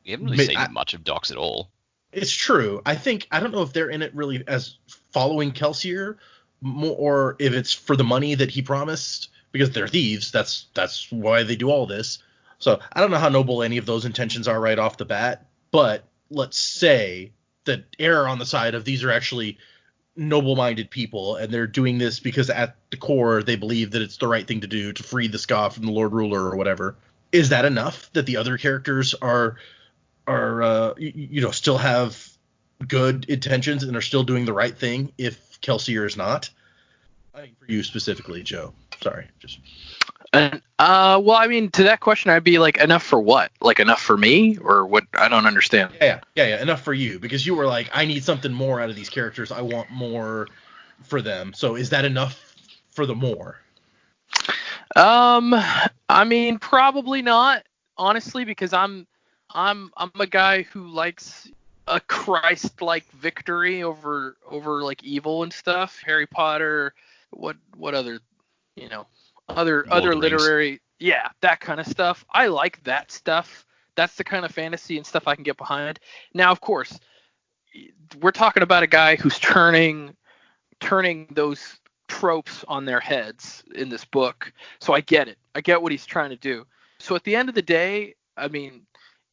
We haven't really seen much of Dox at all. It's true. I don't know if they're in it really as following Kelsier, or if it's for the money that he promised, because they're thieves. That's why they do all this. So I don't know how noble any of those intentions are right off the bat, but let's say that err on the side of these are actually noble-minded people, and they're doing this because at the core they believe that it's the right thing to do to free the Ska from the Lord Ruler or whatever. Is that enough that the other characters are still have good intentions and are still doing the right thing if Kelsier is not? I mean, for you specifically, Joe. Sorry, just. Well, I mean, to that question, I'd be like, enough for what? Like, enough for me, or what? I don't understand. Yeah. Enough for you, because you were like, I need something more out of these characters. I want more for them. So is that enough for the more? I mean, probably not, honestly, because I'm a guy who likes a Christ-like victory over like evil and stuff. Harry Potter, what other, you know, Lord other of the Rings. literary, yeah, that kind of stuff. I like that stuff. That's the kind of fantasy and stuff I can get behind. Now, of course, we're talking about a guy who's turning those tropes on their heads in this book. So I get it. I get what he's trying to do. So at the end of the day, I mean,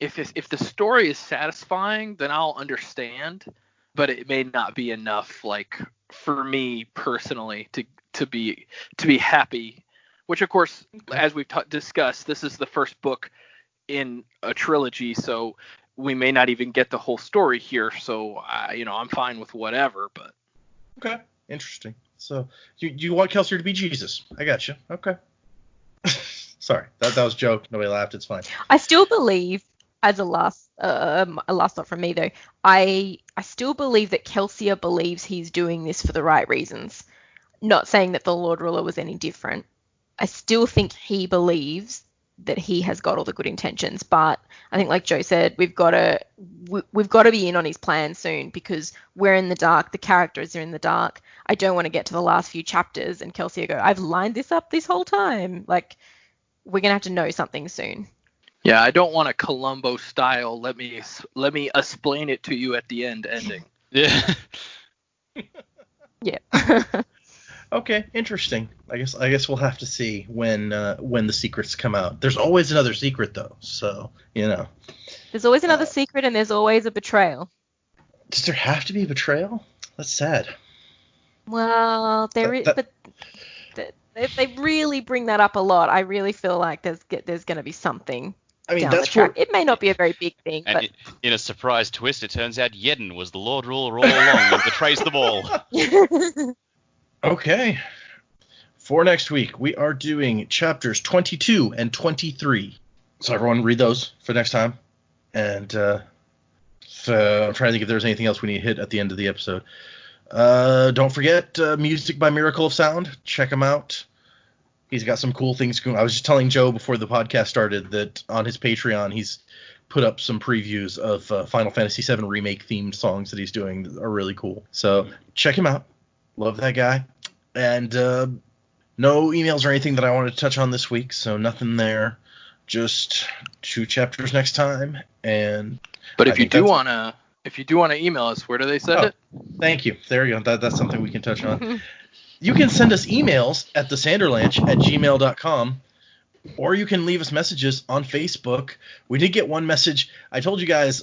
if the story is satisfying, then I'll understand, but it may not be enough, like, for me personally to be happy. Which, of course, as we've discussed, this is the first book in a trilogy, so we may not even get the whole story here. So I'm fine with whatever. But Okay, interesting. So you want Kelsier to be Jesus? I got you. Okay. Sorry, that was a joke. Nobody laughed. It's fine. I still believe, as a last thought from me though, I still believe that Kelsier believes he's doing this for the right reasons. Not saying that the Lord Ruler was any different. I still think he believes that he has got all the good intentions, but I think, like Joe said, we've got to be in on his plan soon, because we're in the dark. The characters are in the dark. I don't want to get to the last few chapters and Kelsier go, I've lined this up this whole time. Like, we're gonna have to know something soon. yeah, I don't want a Columbo style. Let me explain it to you at the end ending. Yeah. Yeah. Okay, interesting. I guess we'll have to see when the secrets come out. There's always another secret though, so There's always another secret, and there's always a betrayal. Does there have to be a betrayal? That's sad. Well, but they really bring that up a lot. I really feel like there's going to be something I mean, down the that's track. where It may not be a very big thing, And but in a surprise twist, it turns out Yedden was the Lord Ruler all along and betrays them all. Okay. For next week, we are doing chapters 22 and 23. So everyone read those for next time. And I'm trying to think if there's anything else we need to hit at the end of the episode. Don't forget Music by Miracle of Sound. Check him out. He's got some cool things going. I was just telling Joe before the podcast started that on his Patreon, he's put up some previews of Final Fantasy VII Remake themed songs that he's doing that are really cool. So check him out. Love that guy. And no emails or anything that I wanted to touch on this week, so nothing there. Just 2 chapters next time. And But if you do want to email us, where do they send it? Thank you. There you go. That's something we can touch on. You can send us emails at thesanderlanche@gmail.com, or you can leave us messages on Facebook. We did get one message. I told you guys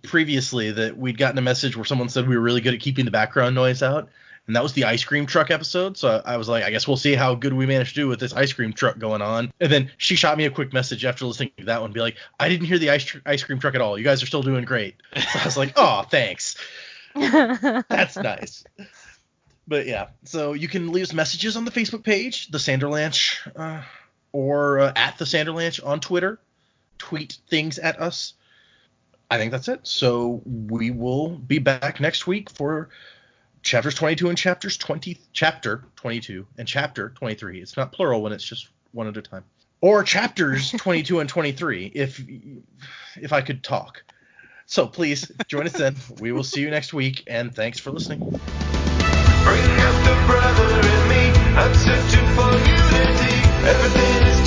previously that we'd gotten a message where someone said we were really good at keeping the background noise out, and that was the ice cream truck episode. So I was like, I guess we'll see how good we managed to do with this ice cream truck going on. And then she shot me a quick message after listening to that one, be like, I didn't hear the ice cream truck at all. You guys are still doing great. So I was like, oh, thanks. That's nice. But yeah, so you can leave us messages on the Facebook page, the Sanderlanche, or at the Sanderlanche on Twitter. Tweet things at us. I think that's it. So we will be back next week for chapters 22 and chapter 22 and chapter 23. It's not plural when it's just one at a time. Or chapters 22 and 23 if I could talk. So please join us then. We will see you next week, and thanks for listening. Bring up the brother in me. I'm searching for unity. Everything is